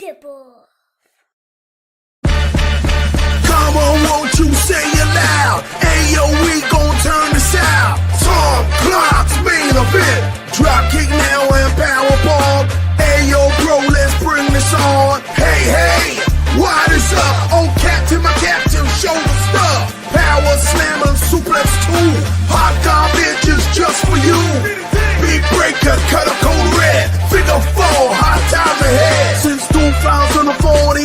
Dipple. Come on, won't you say it loud? Ayo, we gon' turn this out. Tom Clock's main event. Dropkick now and powerbomb. Ayo, bro, let's bring this on. Hey, hey, what is up? Oh, captain, my captain, show the stuff. Power slammer, suplex 2. Hot bitches just for you. Big breaker, cut a code red. Figure 4, hot times ahead. Since 2014,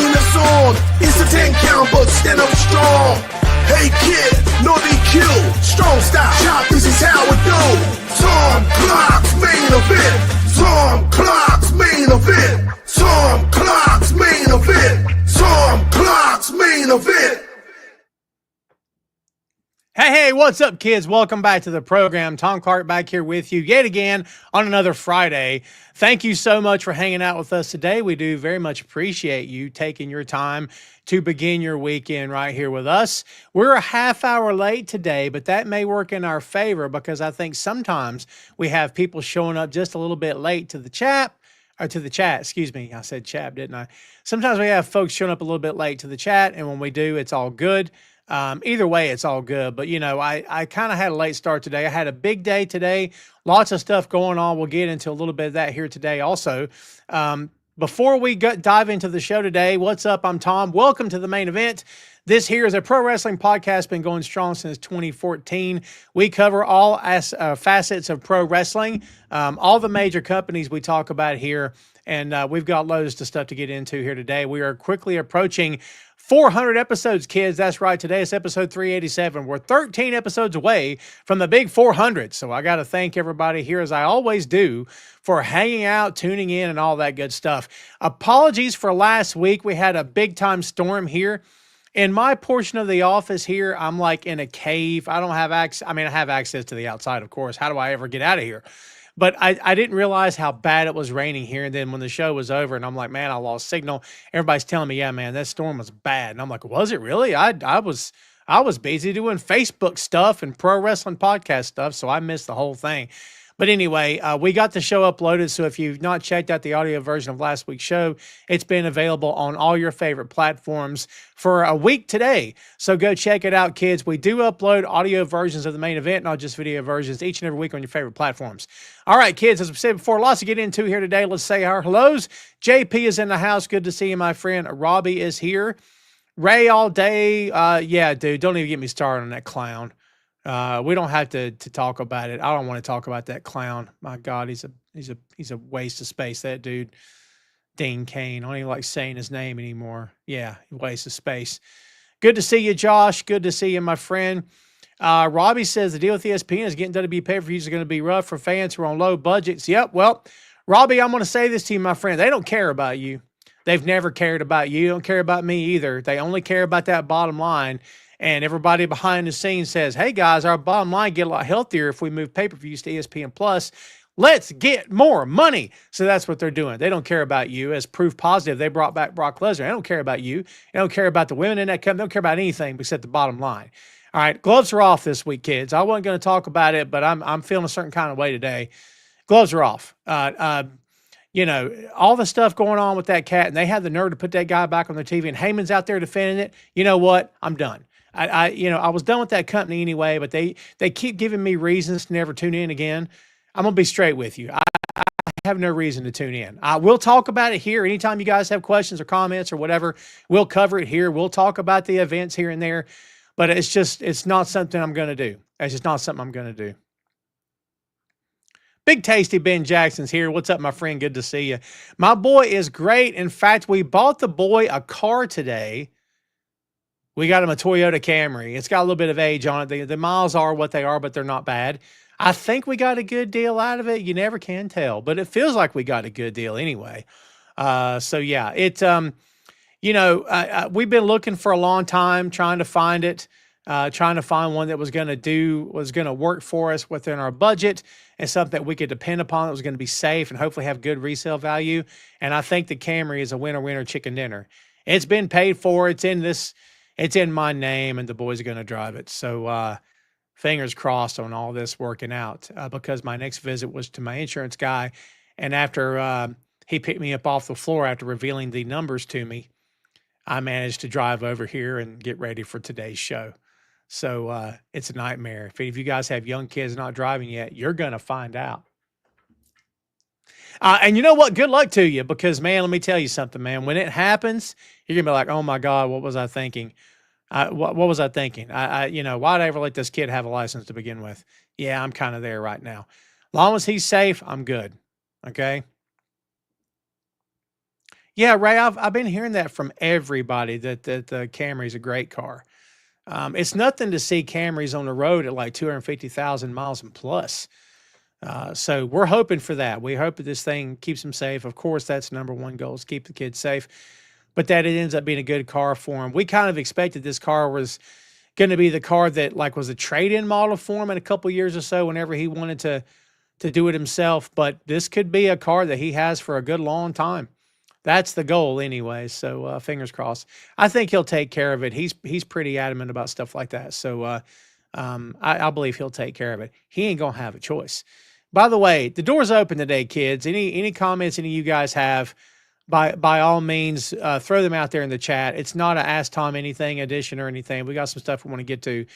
it's on. It's a 10 count, but stand up strong. Hey kid, no DQ, strong style. Chop, this is how it do. Tom Clock's main event. Tom Clock's main event. Tom Clock's main event. Tom Clock's main event. Hey, what's up, kids? Welcome back to the program. Tom Clark back here with you yet again on another Friday. Thank you so much for hanging out with us today. We do very much appreciate you taking your time to begin your weekend right here with us. We're a half hour late today, but that may work in our favor because I think sometimes we have people showing up just a little bit late to the chat. Excuse me. I said chat, didn't I? Sometimes we have folks showing up a little bit late to the chat, and when we do, it's all good. Either way, it's all good. But, you know, I kind of had a late start today. I had a big day today. Lots of stuff going on. We'll get into a little bit of that here today also. Before we dive into the show today, what's up? I'm Tom. Welcome to the main event. This here is a pro wrestling podcast, been going strong since 2014. We cover all facets of pro wrestling, all the major companies we talk about here, and we've got loads of stuff to get into here today. We are quickly approaching 400 episodes, kids. That's right. Today is episode 387. We're 13 episodes away from the big 400. So I got to thank everybody here, as I always do, for hanging out, tuning in, and all that good stuff. Apologies for last week. We had a big time storm here. In my portion of the office here, I'm like in a cave. I don't have access. I mean, I have access to the outside, of course. How do I ever get out of here? But I didn't realize how bad it was raining here. And then when the show was over and I'm like, man, I lost signal. Everybody's telling me, yeah, man, that storm was bad. And I'm like, was it really? I was busy doing Facebook stuff and pro wrestling podcast stuff. So I missed the whole thing. But anyway, we got the show uploaded. So if you've not checked out the audio version of last week's show, it's been available on all your favorite platforms for a week today. So go check it out, kids. We do upload audio versions of the main event, not just video versions, each and every week on your favorite platforms. All right, kids, as we said before, lots to get into here today. Let's say our hellos. JP is in the house. Good to see you, my friend. Robbie is here. Ray all day. Yeah, dude, don't even get me started on that clown. We don't have to talk about it. I don't want to talk about that clown. My God, he's a waste of space. That dude, Dean Kane. I don't even like saying his name anymore. Yeah, waste of space. Good to see you, Josh. Good to see you, my friend. Robbie says the deal with ESPN is getting WWE pay-per-views is going to be rough for fans who are on low budgets. Yep. Well, Robbie, I'm going to say this to you, my friend. They don't care about you. They've never cared about you. They don't care about me either. They only care about that bottom line. And everybody behind the scenes says, hey, guys, our bottom line get a lot healthier if we move pay-per-views to ESPN Plus. Let's get more money. So that's what they're doing. They don't care about you. As proof positive, they brought back Brock Lesnar. They don't care about you. They don't care about the women in that company. They don't care about anything except the bottom line. All right, gloves are off this week, kids. I wasn't going to talk about it, but I'm feeling a certain kind of way today. Gloves are off. You know, all the stuff going on with that cat, and they had the nerve to put that guy back on their TV, and Heyman's out there defending it. You know what? I'm done. I was done with that company anyway, but they keep giving me reasons to never tune in again. I'm going to be straight with you. I have no reason to tune in. We'll talk about it here. Anytime you guys have questions or comments or whatever, we'll cover it here. We'll talk about the events here and there, but it's not something I'm going to do. It's just not something I'm going to do. Big Tasty Ben Jackson's here. What's up, my friend? Good to see you. My boy is great. In fact, we bought the boy a car today. We got him a Toyota Camry. It's got a little bit of age on it. The miles are what they are, but they're not bad. I think we got a good deal out of it. You never can tell, but it feels like we got a good deal anyway. So yeah, we've been looking for a long time, trying to find it, trying to find one that was going to work for us within our budget and something that we could depend upon that was going to be safe and hopefully have good resale value. And I think the Camry is a winner chicken dinner. It's been paid for. It's in my name, and the boys are going to drive it. So fingers crossed on all this working out because my next visit was to my insurance guy. And after he picked me up off the floor after revealing the numbers to me. I managed to drive over here and get ready for today's show. So it's a nightmare. If any of you guys have young kids not driving yet, you're going to find out. And you know what? Good luck to you, because, man, let me tell you something, man. When it happens, you're going to be like, oh, my God, what was I thinking? What was I thinking? Why'd I ever let this kid have a license to begin with? Yeah, I'm kind of there right now. Long as he's safe, I'm good. Okay. Yeah, Ray, I've been hearing that from everybody that the Camry's a great car. It's nothing to see Camrys on the road at like 250,000 miles and plus. So we're hoping for that. We hope that this thing keeps them safe. Of course, that's number one goal, is keep the kids safe. But that it ends up being a good car for him. We kind of expected this car was going to be the car that like was a trade-in model for him in a couple years or so, whenever he wanted to do it himself. But this could be a car that he has for a good long time. That's the goal anyway. So fingers crossed. I think he'll take care of it. He's pretty adamant about stuff like that. So I believe he'll take care of it. He ain't gonna have a choice. By the way, the door's open today, kids. Any comments any of you guys have, by all means, throw them out there in the chat. It's not an Ask Tom Anything edition or anything. We got some stuff we want to get to.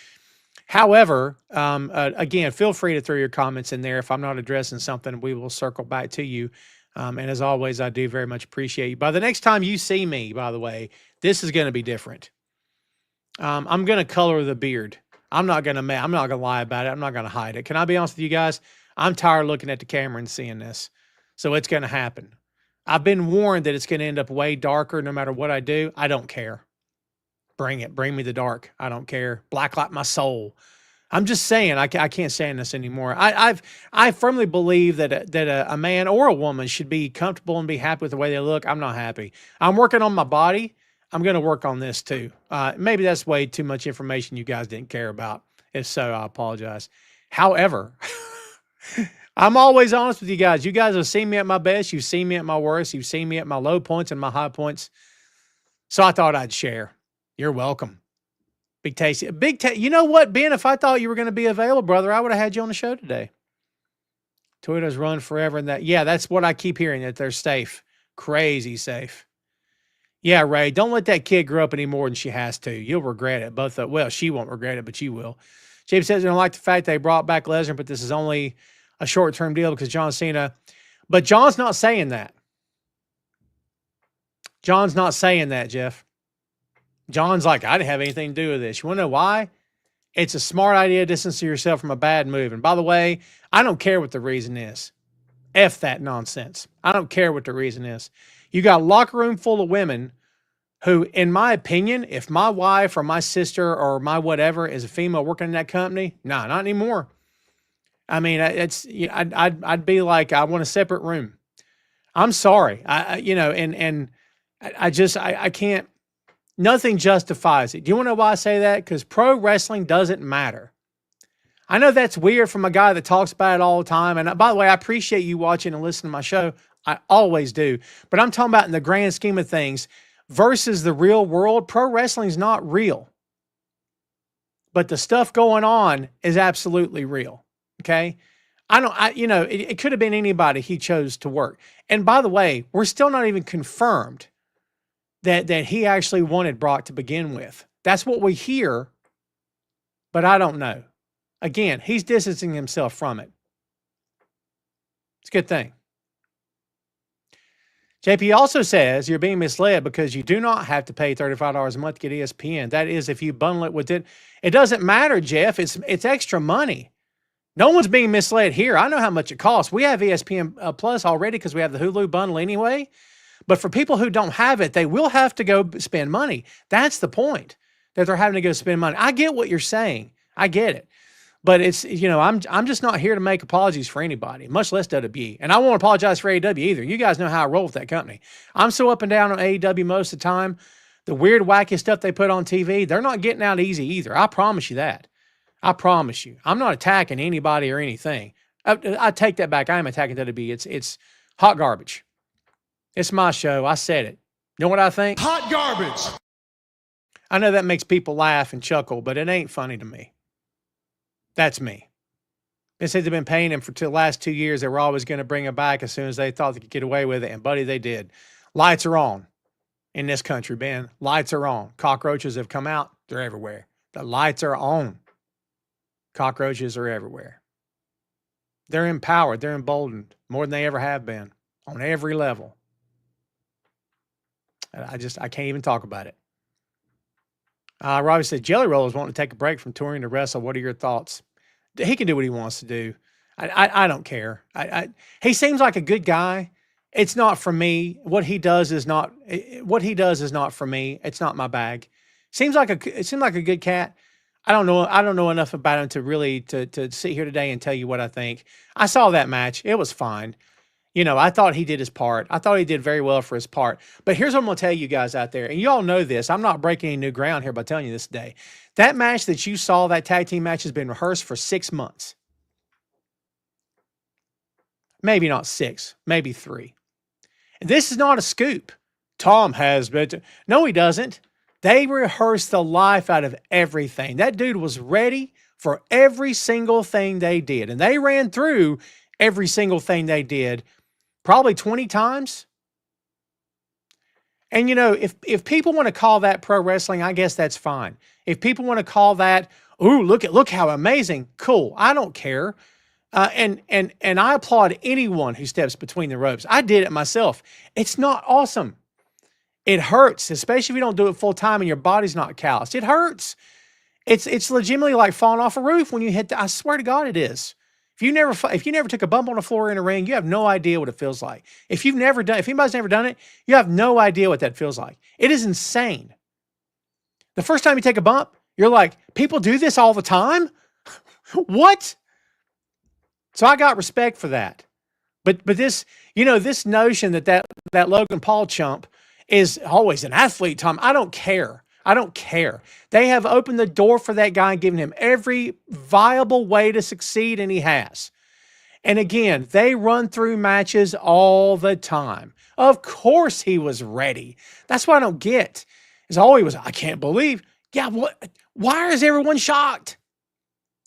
However, again, feel free to throw your comments in there. If I'm not addressing something, we will circle back to you. And as always, I do very much appreciate you. By the next time you see me, by the way, this is going to be different. I'm going to color the beard. I'm not going to lie about it. I'm not going to hide it. Can I be honest with you guys? I'm tired of looking at the camera and seeing this. So it's going to happen. I've been warned that it's going to end up way darker no matter what I do. I don't care. Bring it. Bring me the dark. I don't care. Black like my soul. I'm just saying, I can't stand this anymore. I firmly believe that a man or a woman should be comfortable and be happy with the way they look. I'm not happy. I'm working on my body. I'm going to work on this too. Maybe that's way too much information you guys didn't care about. If so, I apologize. However, I'm always honest with you guys. You guys have seen me at my best. You've seen me at my worst. You've seen me at my low points and my high points. So I thought I'd share. You're welcome. Big Tasty. You know what, Ben? If I thought you were going to be available, brother, I would have had you on the show today. Toyotas run forever. And that's what I keep hearing, that they're safe. Crazy safe. Yeah, Ray, don't let that kid grow up any more than she has to. You'll regret it. Well, she won't regret it, but you will. James says, I don't like the fact they brought back Lesnar, but this is only a short-term deal because John Cena. But John's not saying that. John's not saying that, Jeff. John's like, I didn't have anything to do with this. You want to know why? It's a smart idea to distance yourself from a bad move. And by the way, I don't care what the reason is. F that nonsense. I don't care what the reason is. You got a locker room full of women who, in my opinion, if my wife or my sister or my whatever is a female working in that company, nah, not anymore. I mean, I'd be like, I want a separate room. I'm sorry. I can't. Nothing justifies it. Do you want to know why I say that? Because pro wrestling doesn't matter. I know that's weird from a guy that talks about it all the time. And by the way, I appreciate you watching and listening to my show. I always do. But I'm talking about in the grand scheme of things versus the real world. Pro wrestling is not real. But the stuff going on is absolutely real. Okay? It could have been anybody he chose to work. And by the way, we're still not even confirmed that he actually wanted Brock to begin with. That's what we hear, but I don't know. Again, he's distancing himself from it. It's a good thing. JP also says you're being misled because you do not have to pay $35 a month to get ESPN. That is, if you bundle it with it. It doesn't matter, Jeff. It's extra money. No one's being misled here. I know how much it costs. We have ESPN Plus already because we have the Hulu bundle anyway. But for people who don't have it, they will have to go spend money. That's the point, that they're having to go spend money. I get what you're saying. I get it. But it's, I'm just not here to make apologies for anybody, much less WWE. And I won't apologize for AEW either. You guys know how I roll with that company. I'm so up and down on AEW most of the time. The weird, wacky stuff they put on TV, they're not getting out easy either. I promise you that. I promise you. I'm not attacking anybody or anything. I take that back. I am attacking WWE. It's hot garbage. It's my show. I said it. You know what I think? Hot garbage. I know that makes people laugh and chuckle, but it ain't funny to me. That's me. They said they've been paying him for the last 2 years. They were always going to bring him back as soon as they thought they could get away with it. And, buddy, they did. Lights are on in this country, Ben. Lights are on. Cockroaches have come out. They're everywhere. The lights are on. Cockroaches are everywhere. They're empowered. They're emboldened more than they ever have been on every level. I can't even talk about it. Robbie said, Jelly Roll is wanting to take a break from touring to wrestle. What are your thoughts? He can do what he wants to do. I don't care. He seems like a good guy. It's not for me. What he does is not for me. It's not my bag. It seemed like a good cat. I don't know enough about him to really to sit here today and tell you what I think. I saw that match. It was fine. You know, I thought he did his part. I thought he did very well for his part. But here's what I'm going to tell you guys out there. And you all know this. I'm not breaking any new ground here by telling you this today. That match that you saw, that tag team match, has been rehearsed for 6 months. Maybe not 6. Maybe 3. And this is not a scoop. Tom has been. No, he doesn't. They rehearsed the life out of everything. That dude was ready for every single thing they did. And they ran through every single thing they did probably 20 times. And, you know, if people want to call that pro wrestling, I guess that's fine. If people want to call that, ooh, look how amazing, cool. I don't care. And I applaud anyone who steps between the ropes. I did it myself. It's not awesome. It hurts, especially if you don't do it full time and your body's not calloused. It hurts. It's legitimately like falling off a roof when you hit I swear to God, it is. If you never took a bump on the floor in a ring, you have no idea what it feels like. If anybody's never done it, you have no idea what that feels like. It is insane. The first time you take a bump, you're like, people do this all the time? What? So I got respect for that. But this, you know, this notion that Logan Paul chump is always an athlete, Tom, I don't care. I don't care. They have opened the door for that guy and given him every viable way to succeed, and he has. And again, they run through matches all the time. Of course he was ready. That's what I don't get. Is always, I can't believe. Yeah, what? Why is everyone shocked?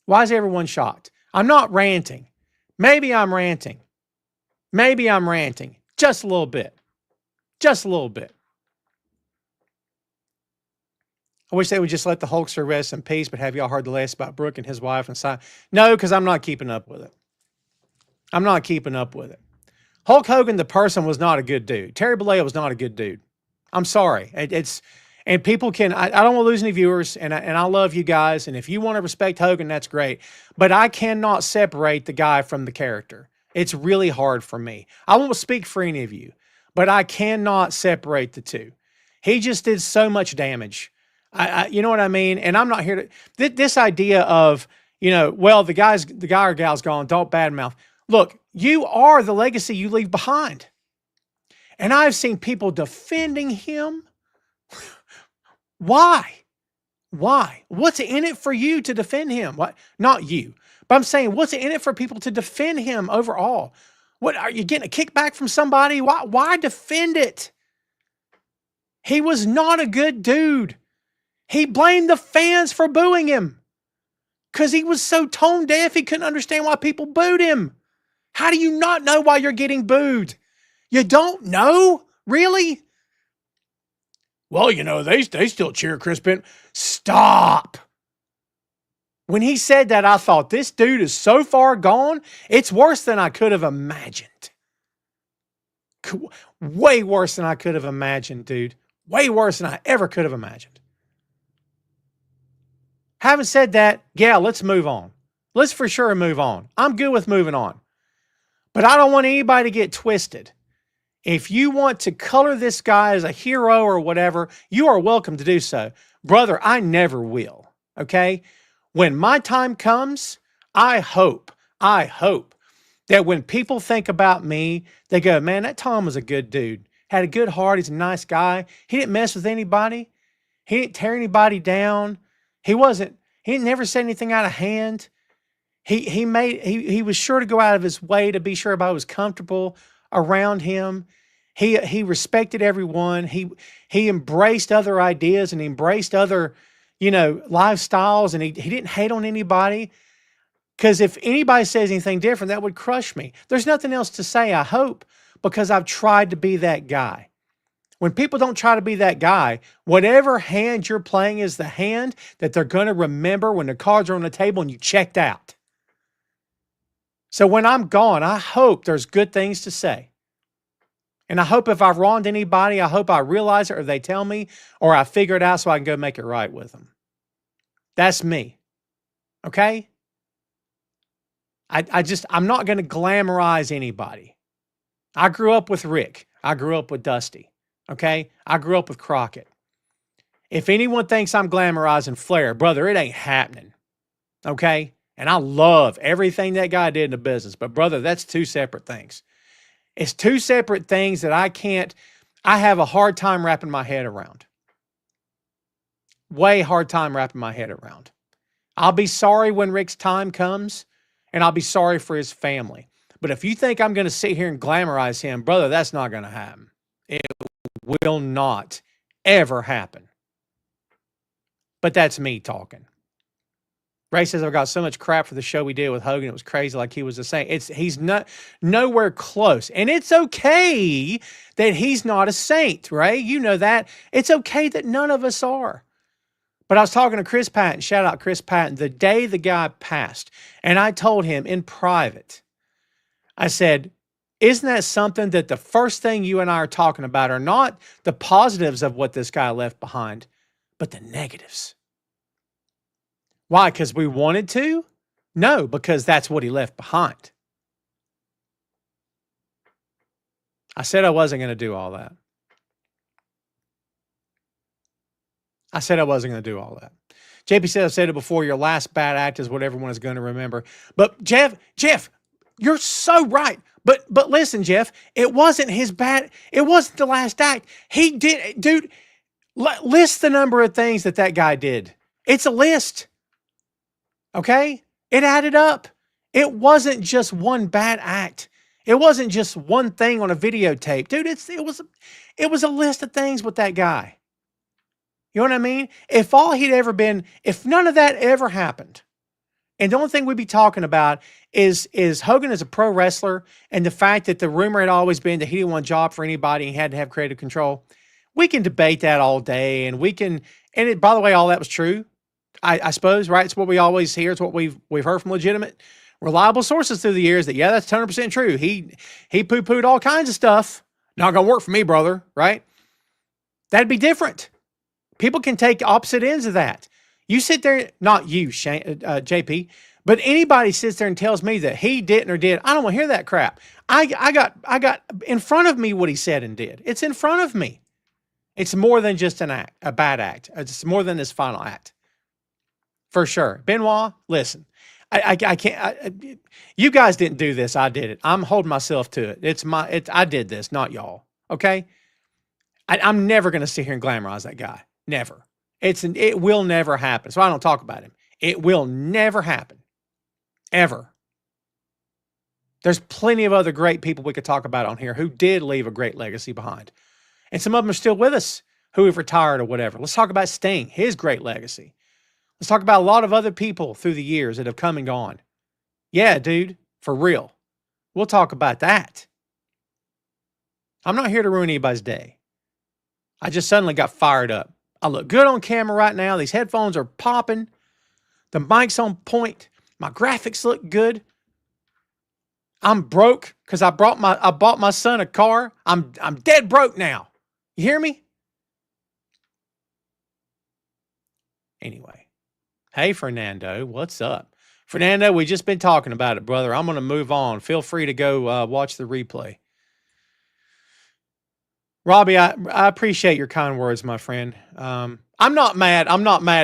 Why is everyone shocked? I'm not ranting. Maybe I'm ranting. Just a little bit. Just a little bit. I wish they would just let the Hulkster rest in peace, but have y'all heard the latest about Brooke and his wife and son? No, because I'm not keeping up with it. Hulk Hogan, the person, was not a good dude. Terry Bollea was not a good dude. I'm sorry. And people can, I don't want to lose any viewers, and I love you guys, and if you want to respect Hogan, that's great. But I cannot separate the guy from the character. It's really hard for me. I won't speak for any of you, but I cannot separate the two. He just did so much damage. You know what I mean? And I'm not here to, this idea of, you know, well, the guy or gal's gone, don't badmouth. Look, you are the legacy you leave behind. And I've seen people defending him. Why? What's in it for you to defend him? What? Not you. But I'm saying, what's in it for people to defend him overall? What, are you getting a kickback from somebody? Why defend it? He was not a good dude. He blamed the fans for booing him because he was so tone deaf he couldn't understand why people booed him. How do you not know why you're getting booed? You don't know? Really? Well, you know, they still cheer Chris Benoit. Stop. When he said that, I thought, this dude is so far gone, it's worse than I could have imagined. Way worse than I could have imagined, dude. Way worse than I ever could have imagined. Having said that, yeah, let's move on. Let's for sure move on. I'm good with moving on. But I don't want anybody to get twisted. If you want to color this guy as a hero or whatever, you are welcome to do so. Brother, I never will. Okay? When my time comes, I hope that when people think about me, they go, man, that Tom was a good dude. Had a good heart. He's a nice guy. He didn't mess with anybody. He didn't tear anybody down. He never said anything out of hand. He was sure to go out of his way to be sure everybody was comfortable around him. He respected everyone. He embraced other ideas and he embraced other, you know, lifestyles, and he didn't hate on anybody. Because if anybody says anything different, that would crush me. There's nothing else to say, I hope, because I've tried to be that guy. When people don't try to be that guy, whatever hand you're playing is the hand that they're going to remember when the cards are on the table and you checked out. So when I'm gone, I hope there's good things to say. And I hope if I've wronged anybody, I hope I realize it or they tell me or I figure it out so I can go make it right with them. That's me. Okay? I'm not going to glamorize anybody. I grew up with Rick. I grew up with Dusty. Okay? I grew up with Crockett. If anyone thinks I'm glamorizing Flair, brother, it ain't happening. Okay? And I love everything that guy did in the business. But brother, that's two separate things. It's two separate things that I have a hard time wrapping my head around. Way hard time wrapping my head around. I'll be sorry when Rick's time comes, and I'll be sorry for his family. But if you think I'm going to sit here and glamorize him, brother, that's not going to happen. It will not ever happen. But that's me talking. Ray says, I've got so much crap for the show we did with Hogan. It was crazy like he was the same. He's not nowhere close. And it's okay that he's not a saint, Ray. You know that. It's okay that none of us are. But I was talking to Chris Patton, shout out Chris Patton, the day the guy passed. And I told him in private, I said, isn't that something that the first thing you and I are talking about are not the positives of what this guy left behind, but the negatives? Why? Because we wanted to? No, because that's what he left behind. I said I wasn't going to do all that. I said I wasn't going to do all that. JP said, I've said it before, your last bad act is what everyone is going to remember. But Jeff, you're so right. But listen, Jeff, it wasn't his bad. It wasn't the last act. He did, dude, list the number of things that guy did. It's a list. Okay? It added up. It wasn't just one bad act. It wasn't just one thing on a videotape. Dude, it was a list of things with that guy. You know what I mean? If none of that ever happened, and the only thing we'd be talking about is Hogan as a pro wrestler and the fact that the rumor had always been that he didn't want a job for anybody and he had to have creative control, we can debate that all day, and by the way, all that was true. I suppose, right? It's what we always hear. It's what we've heard from legitimate, reliable sources through the years that, yeah, that's 100% true. He poo-pooed all kinds of stuff. Not going to work for me, brother, right? That'd be different. People can take opposite ends of that. You sit there, not you, JP, but anybody sits there and tells me that he didn't or did, I don't want to hear that crap. I got in front of me what he said and did. It's in front of me. It's more than just a bad act. It's more than his final act. For sure. Benoit, listen, I can't, you guys didn't do this. I did it. I'm holding myself to it. I did this, not y'all. Okay. I'm never going to sit here and glamorize that guy. Never. It will never happen. So I don't talk about him. It will never happen. Ever. There's plenty of other great people we could talk about on here who did leave a great legacy behind. And some of them are still with us who have retired or whatever. Let's talk about Sting, his great legacy. Let's talk about a lot of other people through the years that have come and gone. Yeah, dude, for real. We'll talk about that. I'm not here to ruin anybody's day. I just suddenly got fired up. I look good on camera right now. These headphones are popping. The mic's on point. My graphics look good. I'm broke because I bought my son a car. I'm dead broke now. You hear me? Anyway. Hey, Fernando, what's up? Fernando, we just been talking about it, brother. I'm going to move on. Feel free to go watch the replay. Robbie, I appreciate your kind words, my friend. I'm not mad.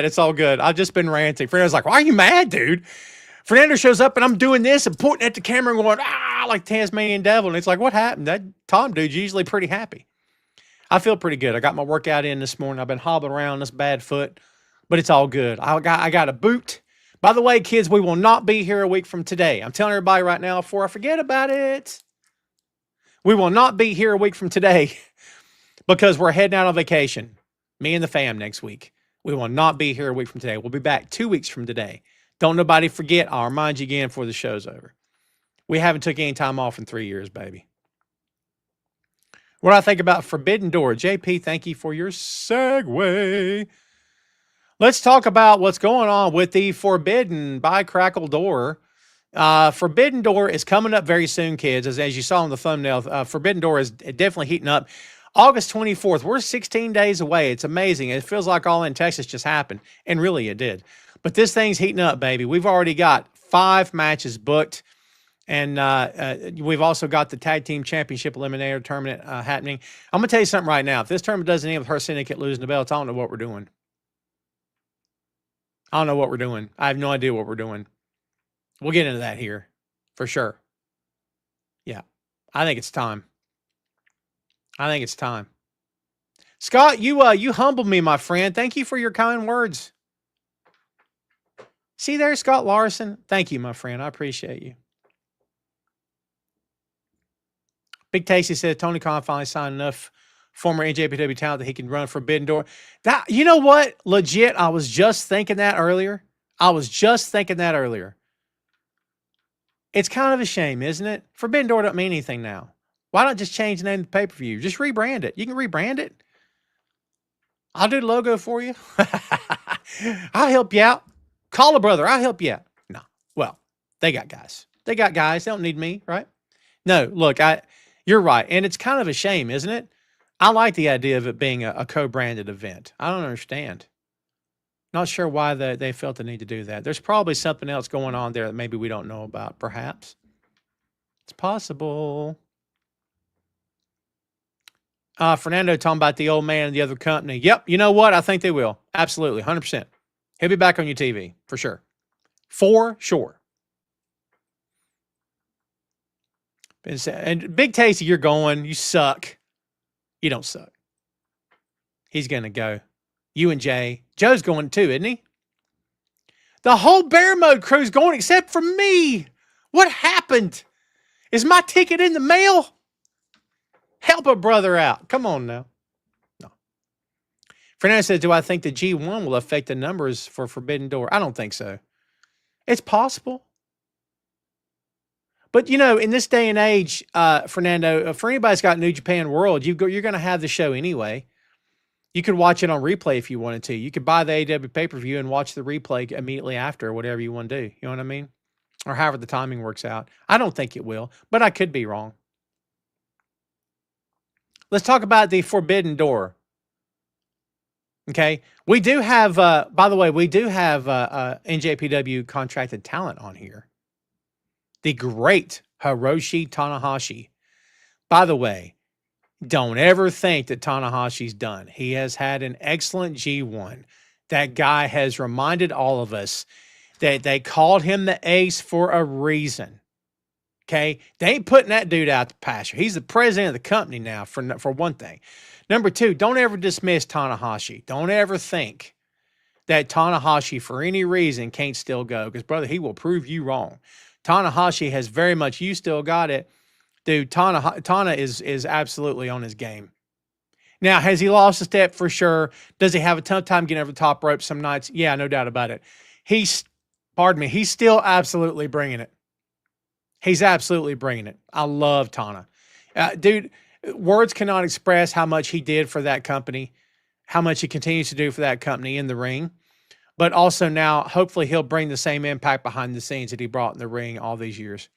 It's all good. I've just been ranting. Fernando's like, why are you mad, dude? Fernando shows up and I'm doing this and pointing at the camera and going, like Tasmanian devil. And it's like, what happened? That Tom dude's usually pretty happy. I feel pretty good. I got my workout in this morning. I've been hobbling around this bad foot, but it's all good. I got a boot. By the way, kids, we will not be here a week from today. I'm telling everybody right now before I forget about it. We will not be here a week from today because we're heading out on vacation. Me and the fam next week. We will not be here a week from today. We'll be back 2 weeks from today. Don't nobody forget. I'll remind you again before the show's over. We haven't took any time off in 3 years, baby. What do I think about Forbidden Door? JP, thank you for your segue. Let's talk about what's going on with the Forbidden by Crackle Door. Forbidden Door is coming up very soon, kids. As you saw in the thumbnail, Forbidden Door is definitely heating up. August 24th, we're 16 days away. It's amazing. It feels like all in Texas just happened, and really it did. But this thing's heating up, baby. We've already got 5 matches booked, and we've also got the Tag Team Championship Eliminator Tournament happening. I'm going to tell you something right now. If this tournament doesn't end with her syndicate losing the belts, I don't know what we're doing. I don't know what we're doing. I have no idea what we're doing. We'll get into that here for sure. Yeah, I think it's time. I think it's time. Scott, you humbled me, my friend. Thank you for your kind words. See there, Scott Larson? Thank you, my friend. I appreciate you. Big Tasty said Tony Khan finally signed enough former NJPW talent that he can run Forbidden Door. That, you know what? Legit, I was just thinking that earlier. It's kind of a shame, isn't it? Forbidden Door don't mean anything now. Why not just change the name of the pay-per-view? Just rebrand it. You can rebrand it. I'll do the logo for you. I'll help you out. Call a brother. I'll help you out. No. Well, they got guys. They don't need me, right? No, look, you're right. And it's kind of a shame, isn't it? I like the idea of it being a co-branded event. I don't understand. Not sure why they felt the need to do that. There's probably something else going on there that maybe we don't know about, perhaps. It's possible. Fernando talking about the old man and the other company. Yep, you know what? I think they will. Absolutely, 100%. He'll be back on your TV, for sure. For sure. And Big Tasty, you're going. You suck. You don't suck. He's going to go. You and Jay. Joe's going too, isn't he? The whole Bear Mode crew's going except for me. What happened? Is my ticket in the mail? Help a brother out. Come on now. No. Fernando says, do I think the G1 will affect the numbers for Forbidden Door? I don't think so. It's possible. But, you know, in this day and age, Fernando, for anybody that's got New Japan World, you're going to have the show anyway. You could watch it on replay if you wanted to. You could buy the AEW pay-per-view and watch the replay immediately after, or whatever you want to do. You know what I mean? Or however the timing works out. I don't think it will, but I could be wrong. Let's talk about the Forbidden Door. Okay. We do have, by the way, NJPW contracted talent on here. The great Hiroshi Tanahashi. By the way, don't ever think that Tanahashi's done. He has had an excellent G1. That guy has reminded all of us that they called him the ace for a reason. Okay? They ain't putting that dude out to pasture. He's the president of the company now, for one thing. Number two, don't ever dismiss Tanahashi. Don't ever think that Tanahashi, for any reason, can't still go. Because, brother, he will prove you wrong. Tanahashi has very much, you still got it. Dude, Tana is absolutely on his game. Now, has he lost a step? For sure. Does he have a tough time getting over the top rope some nights? Yeah, no doubt about it. He's still absolutely bringing it. He's absolutely bringing it. I love Tana. Dude, words cannot express how much he did for that company, how much he continues to do for that company in the ring. But also now, hopefully, he'll bring the same impact behind the scenes that he brought in the ring all these years.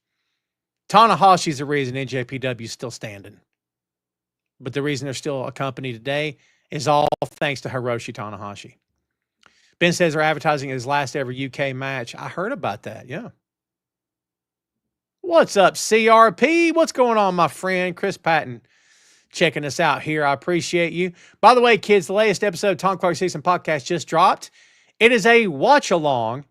Tanahashi's the reason NJPW is still standing. But the reason they're still a company today is all thanks to Hiroshi Tanahashi. Ben says they're advertising his last ever UK match. I heard about that, yeah. What's up, CRP? What's going on, my friend? Chris Patton checking us out here. I appreciate you. By the way, kids, the latest episode of Tom Clark Season Podcast just dropped. It is a watch-along.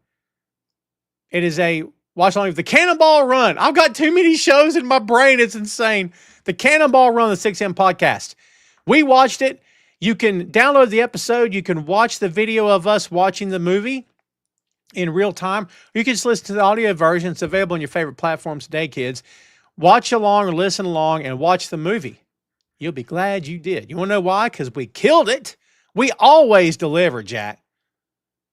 It is a watch-along of the Cannonball Run. I've got too many shows in my brain. It's insane. The Cannonball Run, the 6M podcast. We watched it. You can download the episode. You can watch the video of us watching the movie in real time. You can just listen to the audio version. It's available on your favorite platforms today, kids. Watch along or listen along and watch the movie. You'll be glad you did. You want to know why? Because we killed it. We always deliver, Jack.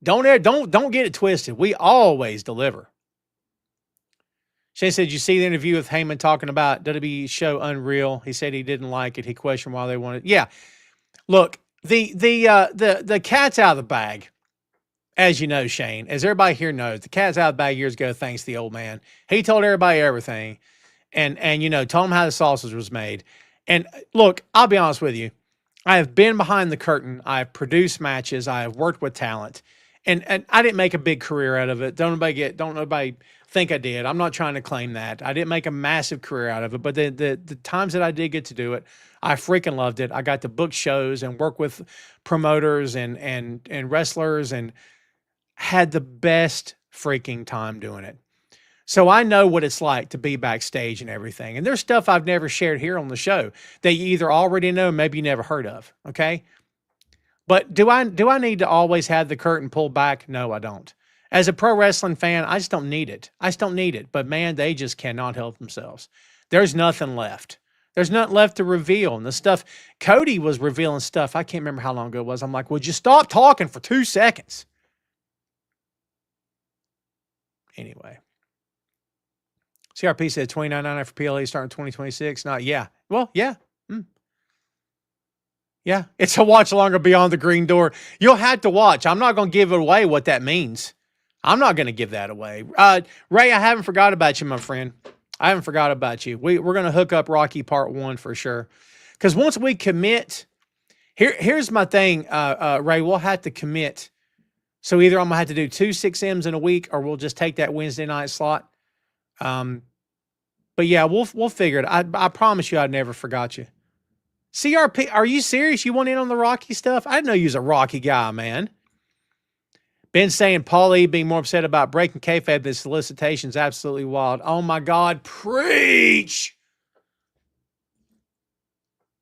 Don't get it twisted. We always deliver. Shane said, you see the interview with Heyman talking about WWE show Unreal. He said he didn't like it. He questioned why they wanted. Yeah, look, the cat's out of the bag, as you know, Shane. As everybody here knows, the cat's out of the bag years ago. Thanks to the old man. He told everybody everything, and you know, told them how the sausage was made. And look, I'll be honest with you. I have been behind the curtain. I have produced matches. I have worked with talent, and I didn't make a big career out of it. Don't nobody think I did. I'm not trying to claim that. I didn't make a massive career out of it, but the times that I did get to do it, I freaking loved it. I got to book shows and work with promoters and wrestlers and had the best freaking time doing it. So I know what it's like to be backstage and everything. And there's stuff I've never shared here on the show that you either already know, maybe you never heard of. Okay. But do I need to always have the curtain pulled back? No, I don't. As a pro wrestling fan, I just don't need it. I just don't need it. But man, they just cannot help themselves. There's nothing left. There's nothing left to reveal. And the stuff, Cody was revealing stuff. I can't remember how long ago it was. I'm like, would you stop talking for 2 seconds? Anyway. CRP said $29.99 for PLE starting 2026. Not, yeah. Well, yeah. Yeah. It's a watch longer beyond the green door. You'll have to watch. I'm not going to give away what that means. I'm not going to give that away. Ray, I haven't forgot about you, my friend. I haven't forgot about you. We're going to hook up Rocky Part 1 for sure. Because once we commit, here's my thing, Ray, we'll have to commit. So either I'm going to have to do 2 6Ms in a week, or we'll just take that Wednesday night slot. But yeah, we'll figure it. I promise you I never forgot you. CRP, are you serious? You want in on the Rocky stuff? I didn't know you was a Rocky guy, man. Ben saying Paul E being more upset about breaking kayfabe than solicitations absolutely wild. Oh my God, preach.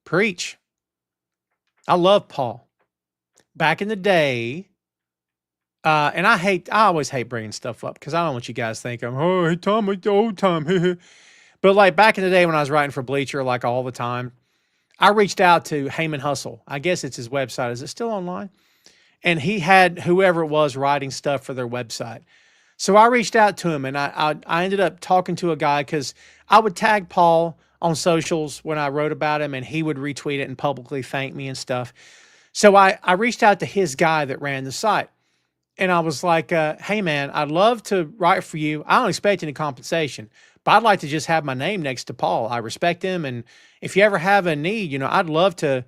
Preach. I love Paul. Back in the day, and I always hate bringing stuff up because I don't want you guys to think I'm, oh, hey, Tom, it's the old time. But like back in the day when I was writing for Bleacher, like all the time, I reached out to Heyman Hustle. I guess it's his website. Is it still online? And he had whoever it was writing stuff for their website. So I reached out to him, and I ended up talking to a guy because I would tag Paul on socials when I wrote about him, and he would retweet it and publicly thank me and stuff. So I reached out to his guy that ran the site. And I was like, hey, man, I'd love to write for you. I don't expect any compensation, but I'd like to just have my name next to Paul. I respect him. And if you ever have a need, you know, I'd love to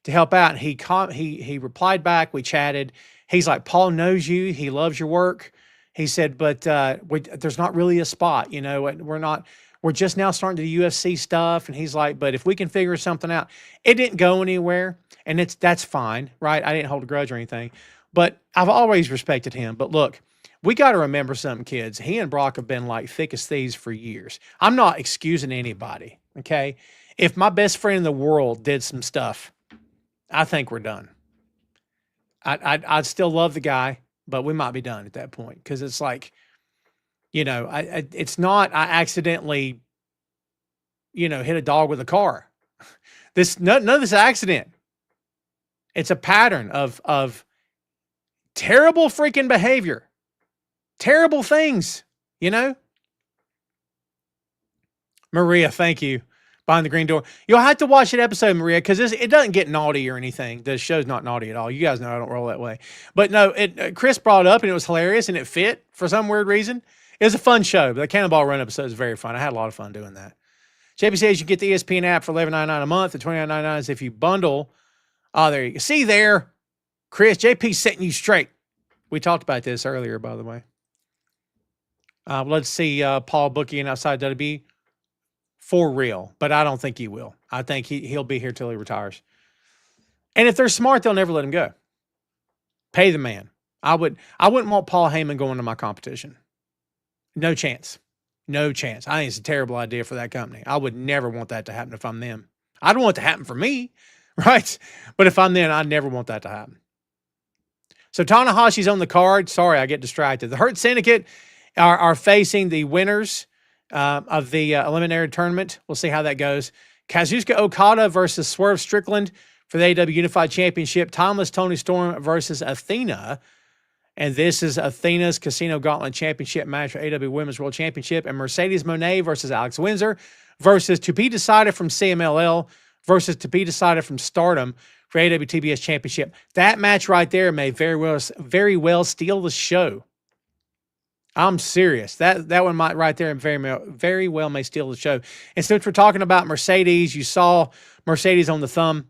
help out. And he replied back. We chatted. He's like, Paul knows you. He loves your work. He said, but there's not really a spot. You know, we're just now starting to do UFC stuff. And he's like, but if we can figure something out, it didn't go anywhere. And that's fine, right? I didn't hold a grudge or anything. But I've always respected him. But look, we got to remember something, kids. He and Brock have been like thick as thieves for years. I'm not excusing anybody, okay? If my best friend in the world did some stuff, I think we're done. I'd still love the guy, but we might be done at that point because it's like, you know, it's not I accidentally, you know, hit a dog with a car. None of this accident. It's a pattern of terrible freaking behavior. Terrible things, you know? Maria, thank you. Behind the green door. You'll have to watch that episode, Maria, because it doesn't get naughty or anything. The show's not naughty at all. You guys know I don't roll that way. But no, Chris brought it up, and it was hilarious, and it fit for some weird reason. It was a fun show, but the Cannonball Run episode is very fun. I had a lot of fun doing that. JP says you get the ESPN app for $11.99 a month. The $29.99 is if you bundle. Oh, there you go. See there, Chris, JP's setting you straight. We talked about this earlier, by the way. Let's see Paul booking outside WWE for real, but I don't think he will. I think he'll be here till he retires. And if they're smart, they'll never let him go. Pay the man. I wouldn't want Paul Heyman going to my competition. No chance. No chance. I think it's a terrible idea for that company. I would never want that to happen if I'm them. I don't want it to happen for me, right? But if I'm them, I never want that to happen. So Tanahashi's on the card. Sorry, I get distracted. The Hurt Syndicate are facing the winners of the eliminator tournament. We'll see how that goes. Kazuchika Okada versus Swerve Strickland for the AEW Unified Championship. Timeless Tony Storm versus Athena. And this is Athena's Casino Gauntlet Championship match for AEW Women's World Championship, and Mercedes Mone versus Alex Windsor versus to be decided from CMLL versus to be decided from Stardom for AEW TBS Championship. That match right there may very well steal the show. I'm serious. That one might right there and very well may steal the show. And since we're talking about Mercedes, you saw Mercedes on the thumb.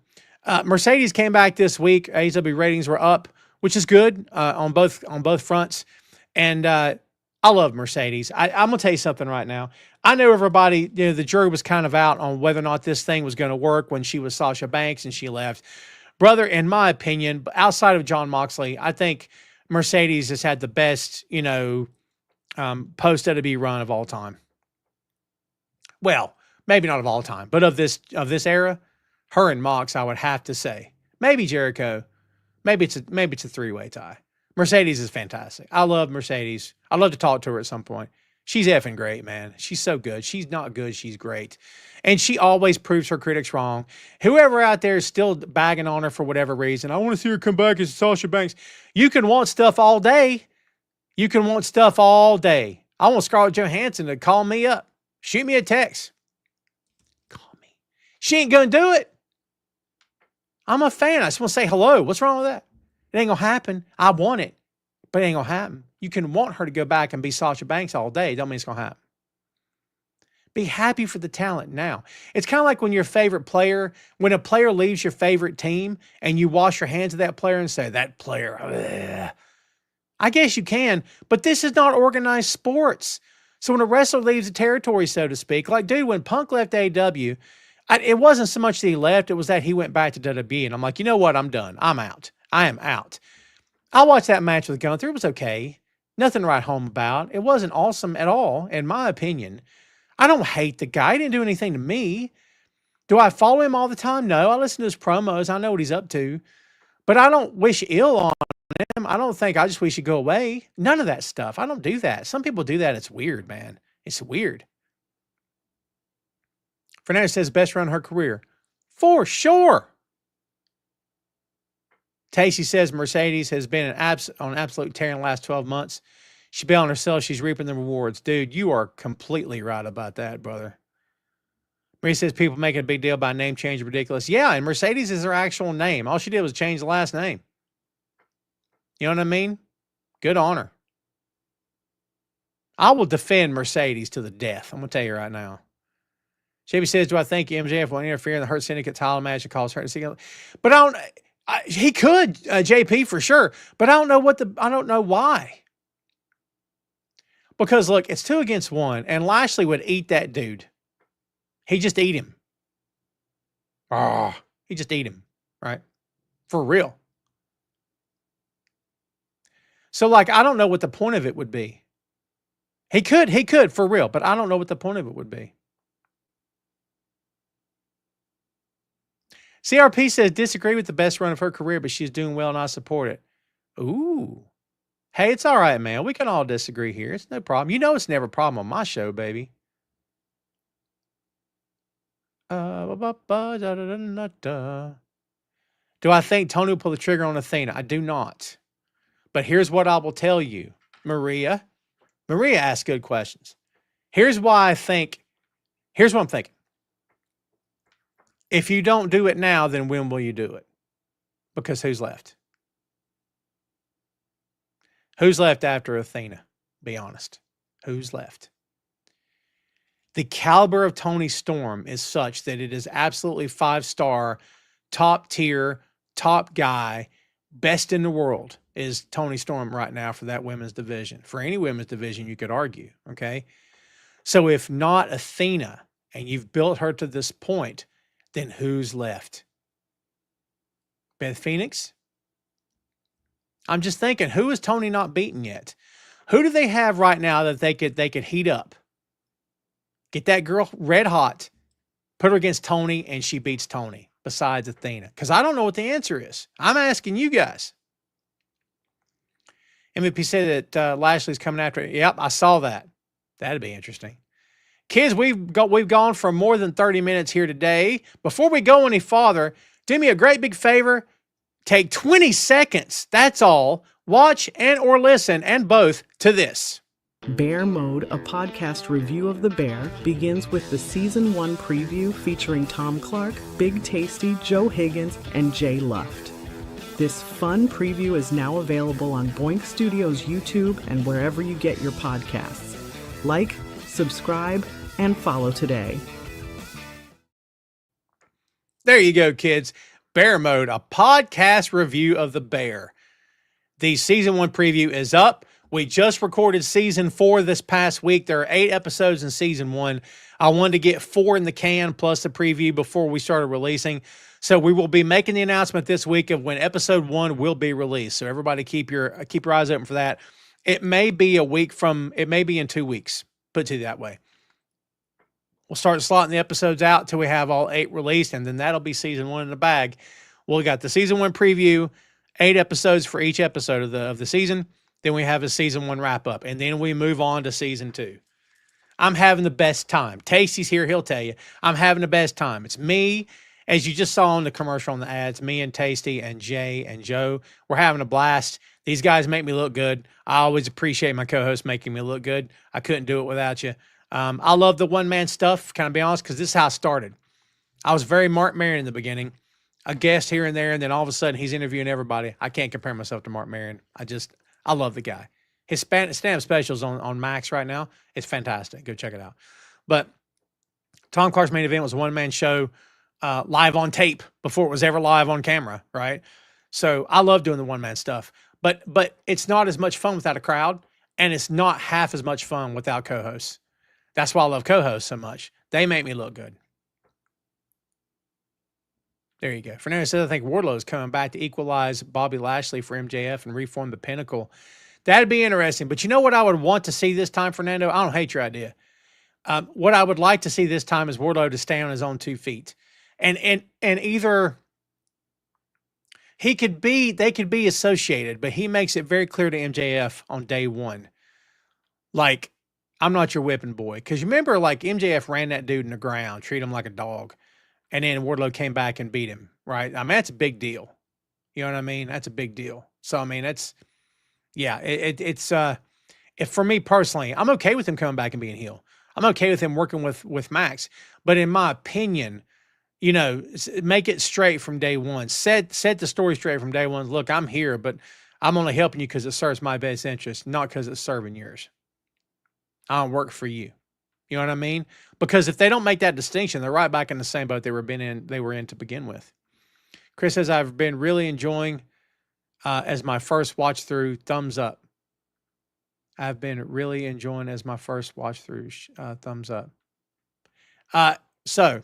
Mercedes came back this week. AEW ratings were up, which is good on both fronts. And I love Mercedes. I'm gonna tell you something right now. I know everybody, the jury was kind of out on whether or not this thing was going to work when she was Sasha Banks and she left. Brother, in my opinion, outside of Jon Moxley, I think Mercedes has had the best, post WWE run of all time. Well, maybe not of all time, but of this era, her and Mox, I would have to say. Maybe Jericho. Maybe it's a three-way tie. Mercedes is fantastic. I love Mercedes. I'd love to talk to her at some point. She's effing great, man. She's so good. She's not good. She's great. And she always proves her critics wrong. Whoever out there is still bagging on her for whatever reason, I want to see her come back as Sasha Banks. You can want stuff all day. You can want stuff all day. I want Scarlett Johansson to call me up. Shoot me a text. Call me. She ain't going to do it. I'm a fan. I just want to say hello. What's wrong with that? It ain't going to happen. I want it, but it ain't going to happen. You can want her to go back and be Sasha Banks all day. Don't mean it's going to happen. Be happy for the talent now. It's kind of like when your favorite player, when a player leaves your favorite team and you wash your hands of that player and say, that player, ugh. I guess you can, but this is not organized sports. So when a wrestler leaves the territory, so to speak, like, dude, when Punk left AEW, it wasn't so much that he left, it was that he went back to WWE. And I'm like, you know what? I'm done. I'm out. I am out. I watched that match with Gunther. It was okay. Nothing to write home about. It wasn't awesome at all, in my opinion. I don't hate the guy. He didn't do anything to me. Do I follow him all the time? No. I listen to his promos. I know what he's up to. But I don't wish ill on him. I don't think I just wish he'd go away. None of that stuff. I don't do that. Some people do that. It's weird, man. It's weird. Fernandez says best run of her career. For sure. Tacey says Mercedes has been on absolute tear in the last 12 months. She bet on herself. She's reaping the rewards. Dude, you are completely right about that, brother. Marie says people making a big deal about name change ridiculous. Yeah, and Mercedes is her actual name. All she did was change the last name. You know what I mean? Good on her. I will defend Mercedes to the death. I'm going to tell you right now. JB says, do I think MJF will interfere in the Hurt Syndicate title match and cause Hurt Syndicate? But he could, JP, for sure. But I don't know why. Because, look, it's 2 against 1, and Lashley would eat that dude. He'd just eat him. He'd just eat him, right? For real. So, like, I don't know what the point of it would be. He could, for real, but I don't know what the point of it would be. CRP says, disagree with the best run of her career, but she's doing well and I support it. Ooh. Hey, it's all right, man. We can all disagree here. It's no problem. You know it's never a problem on my show, baby. Do I think Tony will pull the trigger on Athena? I do not. But here's what I will tell you, Maria. Maria asks good questions. Here's what I'm thinking. If you don't do it now, then when will you do it? Because who's left? Who's left after Athena? Be honest. Who's left? The caliber of Toni Storm is such that it is absolutely 5-star, top tier, top guy, best in the world is Toni Storm right now for that women's division. For any women's division, you could argue, okay? So if not Athena, and you've built her to this point, then who's left? Beth Phoenix? I'm just thinking, who is Toni not beaten yet? Who do they have right now that they could heat up? Get that girl red hot, put her against Toni, and she beats Toni, besides Athena. Because I don't know what the answer is. I'm asking you guys. MVP said that Lashley's coming after it. Yep, I saw that. That'd be interesting. Kids, we've gone for more than 30 minutes here today. Before we go any farther, do me a great big favor. Take 20 seconds. That's all. Watch and or listen, and both, to this. Bear Mode, a podcast review of The Bear, begins with the Season 1 preview featuring Tom Clark, Big Tasty, Joe Higgins, and Jay Luft. This fun preview is now available on Boink Studios YouTube and wherever you get your podcasts. Like, subscribe, and follow today. There you go, kids. Bear Mode, a podcast review of The Bear. The Season 1 preview is up. We just recorded Season 4 this past week. There are 8 episodes in Season 1. I wanted to get 4 in the can plus the preview before we started releasing. So we will be making the announcement this week of when Episode 1 will be released. So everybody keep your eyes open for that. It may be in 2 weeks, put it that way. We'll start slotting the episodes out till we have all 8 released, and then that'll be Season 1 in the bag. We got the Season 1 preview, 8 episodes for each episode of the season. Then we have a Season 1 wrap-up, and then we move on to Season 2. I'm having the best time. Tasty's here. He'll tell you. I'm having the best time. It's me, as you just saw on the commercial on the ads, me and Tasty and Jay and Joe. We're having a blast. These guys make me look good. I always appreciate my co-hosts making me look good. I couldn't do it without you. I love the one-man stuff, can I be honest, because this is how I started. I was very Mark Maron in the beginning, a guest here and there, and then all of a sudden he's interviewing everybody. I can't compare myself to Mark Maron. I love the guy. His stand-up specials on Max right now. It's fantastic. Go check it out. But Tom Clark's Main Event was a one-man show live on tape before it was ever live on camera, right? So I love doing the one-man stuff. But it's not as much fun without a crowd, and it's not half as much fun without co-hosts. That's why I love co-hosts so much. They make me look good. There you go. Fernando says, I think Wardlow is coming back to equalize Bobby Lashley for MJF and reform the Pinnacle. That'd be interesting. But you know what I would want to see this time, Fernando? I don't hate your idea. What I would like to see this time is Wardlow to stay on his own 2 feet. And either they could be associated, but he makes it very clear to MJF on day 1. Like, I'm not your whipping boy. Because you remember, like, MJF ran that dude in the ground, treated him like a dog. And then Wardlow came back and beat him, right? I mean, that's a big deal. You know what I mean? That's a big deal. So, I mean, it's for me personally, I'm okay with him coming back and being heel. I'm okay with him working with Max. But in my opinion, you know, make it straight from day 1. Set the story straight from day 1. Look, I'm here, but I'm only helping you because it serves my best interest, not because it's serving yours. I don't work for you. You know what I mean? Because if they don't make that distinction, they're right back in the same boat they were in to begin with. Chris says, I've been really enjoying as my first watch through. Thumbs up. I've been really enjoying as my first watch through. Thumbs up. So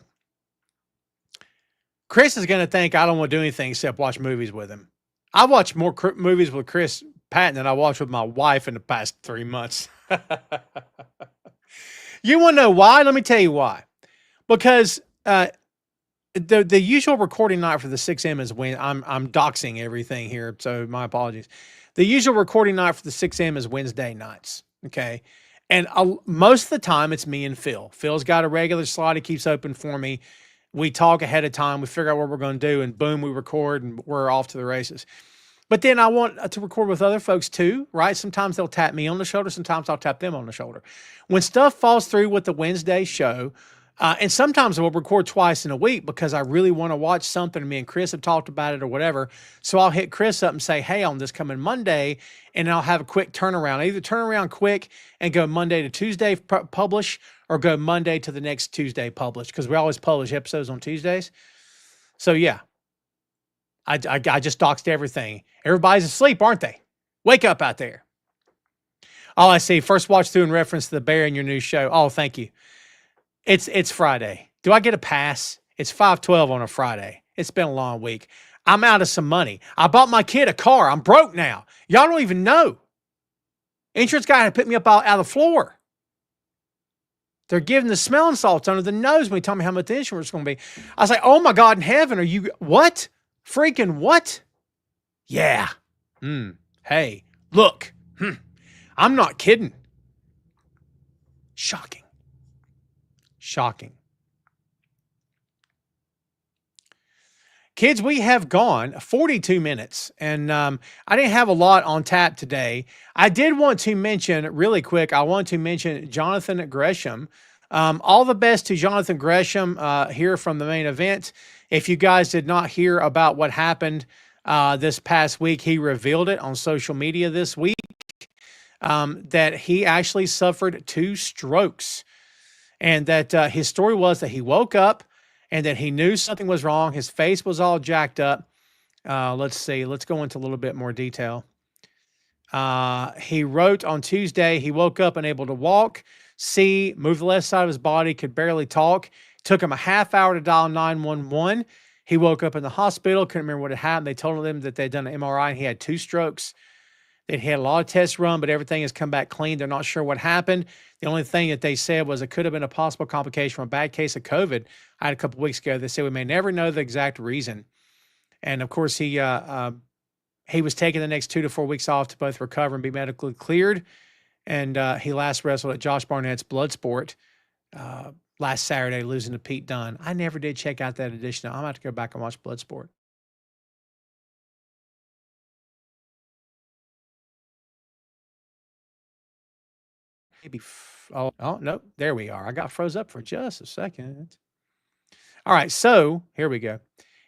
Chris is going to think I don't want to do anything except watch movies with him. I watched more movies with Chris Patton than I watched with my wife in the past 3 months. You want to know why? Let me tell you why. Because the usual recording night for the 6M is when I'm doxing everything here, so my apologies. The usual recording night for the 6M is Wednesday nights, okay? And most of the time it's me and Phil. Phil's got a regular slot he keeps open for me. We talk ahead of time. We figure out what we're going to do, and boom, we record, and we're off to the races. But then I want to record with other folks too, right? Sometimes they'll tap me on the shoulder. Sometimes I'll tap them on the shoulder. When stuff falls through with the Wednesday show, and sometimes we'll record twice in a week because I really want to watch something. Me and Chris have talked about it or whatever. So I'll hit Chris up and say, hey, on this coming Monday, and I'll have a quick turnaround. I either turn around quick and go Monday to Tuesday publish, or go Monday to the next Tuesday publish, because we always publish episodes on Tuesdays. So yeah. I just doxed everything. Everybody's asleep, aren't they? Wake up out there. All I see, first watch through in reference to the Bear in your new show. Oh, thank you. It's Friday. Do I get a pass? It's 5:12 on a Friday. It's been a long week. I'm out of some money. I bought my kid a car. I'm broke now. Y'all don't even know. Insurance guy had to pick me up out of the floor. They're giving the smelling salts under the nose when he told me how much the insurance was going to be. I was like, oh my God in heaven, are you, what? Freaking what? Yeah. Hey, look. I'm not kidding. Shocking. Kids, we have gone 42 minutes, and I didn't have a lot on tap today. I did want to mention really quick, I want to mention Jonathan Gresham. All the best to Jonathan Gresham here from the main event. If you guys did not hear about what happened this past week, he revealed it on social media this week, that he actually suffered 2 strokes, and that his story was that he woke up and that he knew something was wrong. His face was all jacked up. Let's see. Let's go into a little bit more detail. He wrote on Tuesday, he woke up unable to walk, see, move the left side of his body, could barely talk. Took him a half hour to dial 911. He woke up in the hospital, couldn't remember what had happened. They told him that they'd done an MRI and he had 2 strokes. That he had a lot of tests run, but everything has come back clean. They're not sure what happened. The only thing that they said was it could have been a possible complication from a bad case of COVID I had a couple of weeks ago. They said we may never know the exact reason. And of course, he was taking the next 2 to 4 weeks off to both recover and be medically cleared. And he last wrestled at Josh Barnett's Bloodsport last Saturday, losing to Pete Dunne. I never did check out that edition. I'm going to have to go back and watch Bloodsport. Maybe, oh, nope, there we are. I got froze up for just a second. All right, so here we go.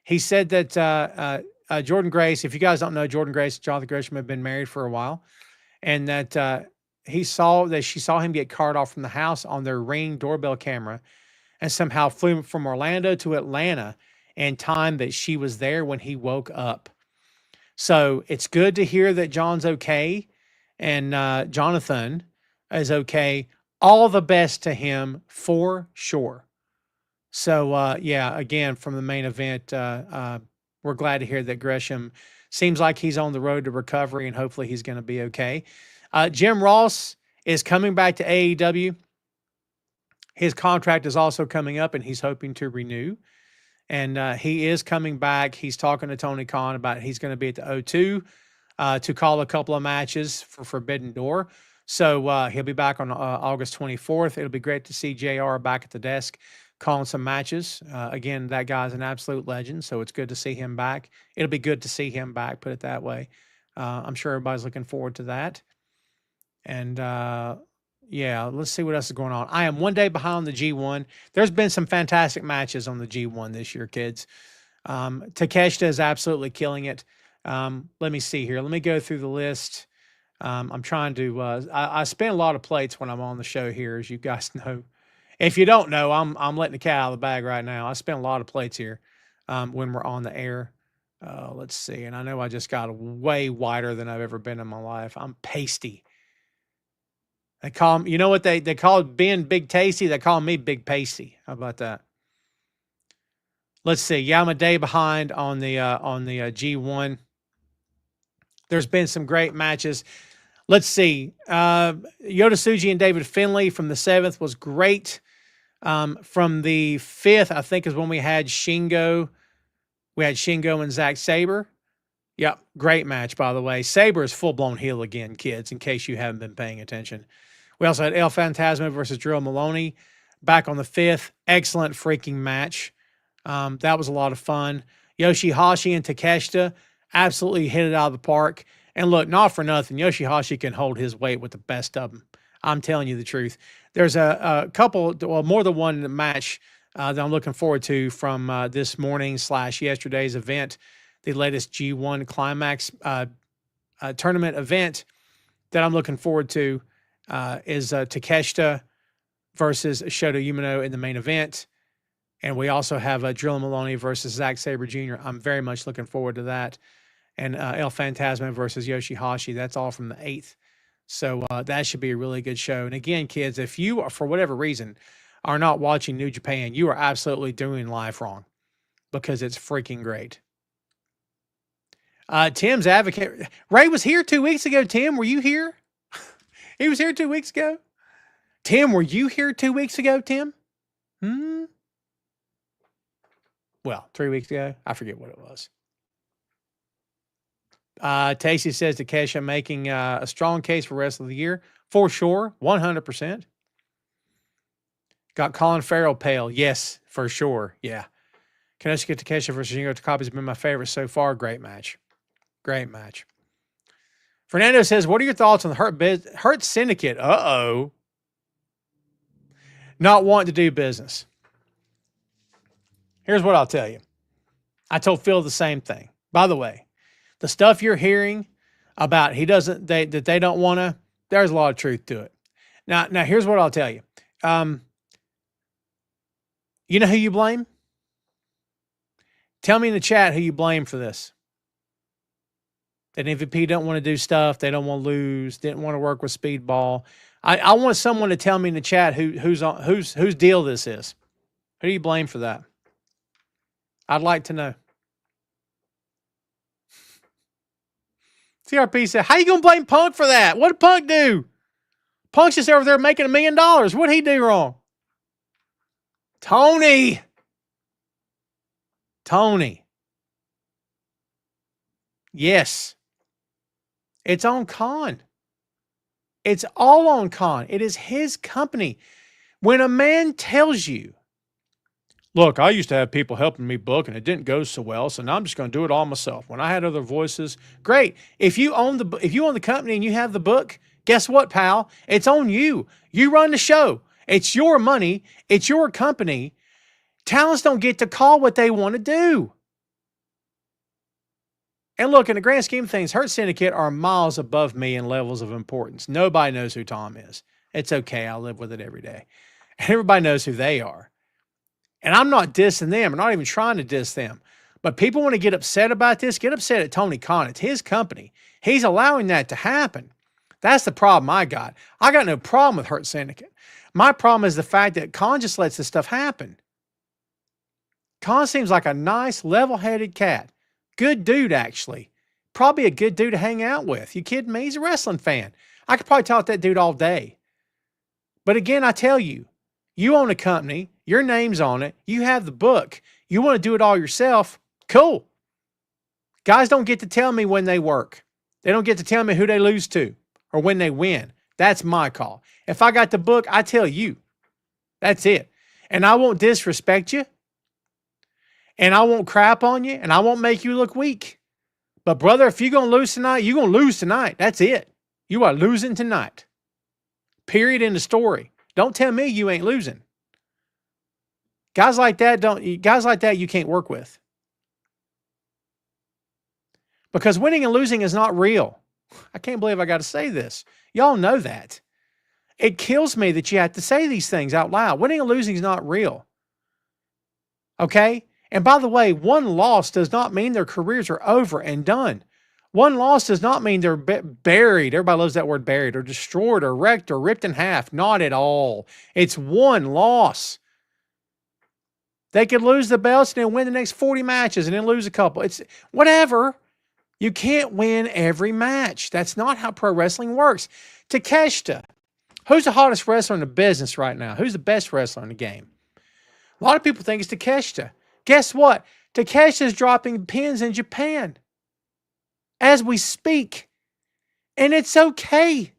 He said that Jordan Grace, if you guys don't know, Jordan Grace and Jonathan Gresham have been married for a while, and that she saw him get carted off from the house on their Ring doorbell camera, and somehow flew from Orlando to Atlanta in time that she was there when he woke up. So it's good to hear that John's okay, and Jonathan is okay. All the best to him for sure. So yeah, again, from the main event, we're glad to hear that Gresham seems like he's on the road to recovery, and hopefully he's going to be okay. Jim Ross is coming back to AEW. His contract is also coming up, and he's hoping to renew. And he is coming back. He's talking to Tony Khan about he's going to be at the O2 to call a couple of matches for Forbidden Door. So he'll be back on August 24th. It'll be great to see JR back at the desk calling some matches. Again, that guy's an absolute legend, so it's good to see him back. It'll be good to see him back, put it that way. I'm sure everybody's looking forward to that. And yeah, let's see what else is going on. I am 1 day behind the G1. There's been some fantastic matches on the G1 this year, kids. Takeshita is absolutely killing it. Let me see here. Let me go through the list. I'm trying to, I spin a lot of plates when I'm on the show here, as you guys know. If you don't know, I'm letting the cat out of the bag right now. I spin a lot of plates here when we're on the air. Let's see. And I know I just got way wider than I've ever been in my life. I'm pasty. They call him, you know what they call being big tasty? They call me big pasty. How about that? Let's see. Yeah, I'm a day behind on the G1. There's been some great matches. Let's see. Yota Tsuji and David Finlay from the 7th was great. From the 5th, I think, is when we had Shingo. We had Shingo and Zack Sabre. Yep, great match, by the way. Sabre is full-blown heel again, kids, in case you haven't been paying attention. We also had El Phantasmo versus Drew Maloney back on the 5th. Excellent freaking match. That was a lot of fun. Yoshihashi and Takeshita absolutely hit it out of the park. And look, not for nothing, Yoshihashi can hold his weight with the best of them. I'm telling you the truth. There's a couple, well, more than one match that I'm looking forward to from this morning / yesterday's event, the latest G1 Climax tournament event that I'm looking forward to is Takeshita versus Shota Umino in the main event. And we also have Drill Maloney versus Zack Sabre Jr. I'm very much looking forward to that. And El Phantasmo versus Yoshihashi. That's all from the 8th. So that should be a really good show. And again, kids, if you, for whatever reason, are not watching New Japan, you are absolutely doing life wrong because it's freaking great. Tim's advocate. Ray was here 2 weeks ago. Tim, were you here? He was here 2 weeks ago. Tim, were you here 2 weeks ago, Tim? Well, 3 weeks ago. I forget what it was. Tasty says Takeshita making a strong case for rest of the year. For sure. 100%. Got Colin Farrell pale. Yes, for sure. Yeah. Konosuke Takeshita versus Shingo Takagi has been my favorite so far. Great match. Great match. Fernando says, what are your thoughts on the Hurt Syndicate? Uh-oh. Not wanting to do business. Here's what I'll tell you. I told Phil the same thing. By the way, the stuff you're hearing about that they don't want to, there's a lot of truth to it. Now here's what I'll tell you. You know who you blame? Tell me in the chat who you blame for this. That MVP don't want to do stuff. They don't want to lose. Didn't want to work with Speedball. I want someone to tell me in the chat whose deal this is. Who do you blame for that? I'd like to know. CRP said, how you going to blame Punk for that? What did Punk do? Punk's just over there making $1 million. What did he do wrong? Tony. Yes. It's on Khan. It's all on Khan. It is his company. When a man tells you, look, I used to have people helping me book and it didn't go so well, so now I'm just going to do it all myself. When I had other voices, great. If you own the company and you have the book, guess what, pal? It's on you. You run the show. It's your money. It's your company. Talents don't get to call what they want to do. And look, in the grand scheme of things, Hurt Syndicate are miles above me in levels of importance. Nobody knows who Tom is. It's okay. I live with it every day. And everybody knows who they are. And I'm not dissing them. I'm not even trying to diss them. But people want to get upset about this. Get upset at Tony Khan. It's his company. He's allowing that to happen. That's the problem I got. I got no problem with Hurt Syndicate. My problem is the fact that Khan just lets this stuff happen. Khan seems like a nice, level-headed cat. Good dude, actually. Probably a good dude to hang out with. You kidding me? He's a wrestling fan. I could probably talk to that dude all day. But again, I tell you, you own a company. Your name's on it. You have the book. You want to do it all yourself. Cool. Guys don't get to tell me when they work. They don't get to tell me who they lose to or when they win. That's my call. If I got the book, I tell you. That's it. And I won't disrespect you. And I won't crap on you. And I won't make you look weak. But brother, if you're going to lose tonight, you're going to lose tonight. That's it. You are losing tonight. Period in the story. Don't tell me you ain't losing. Guys like that you can't work with. Because winning and losing is not real. I can't believe I got to say this. Y'all know that. It kills me that you have to say these things out loud. Winning and losing is not real. Okay? And by the way, one loss does not mean their careers are over and done. One loss does not mean they're buried. Everybody loves that word buried, or destroyed, or wrecked, or ripped in half. Not at all. It's one loss. They could lose the belts and then win the next 40 matches and then lose a couple. It's whatever. You can't win every match. That's not how pro wrestling works. Takeshita. Who's the hottest wrestler in the business right now? Who's the best wrestler in the game? A lot of people think it's Takeshita. Guess what? Takeshita's dropping pins in Japan as we speak. And it's okay.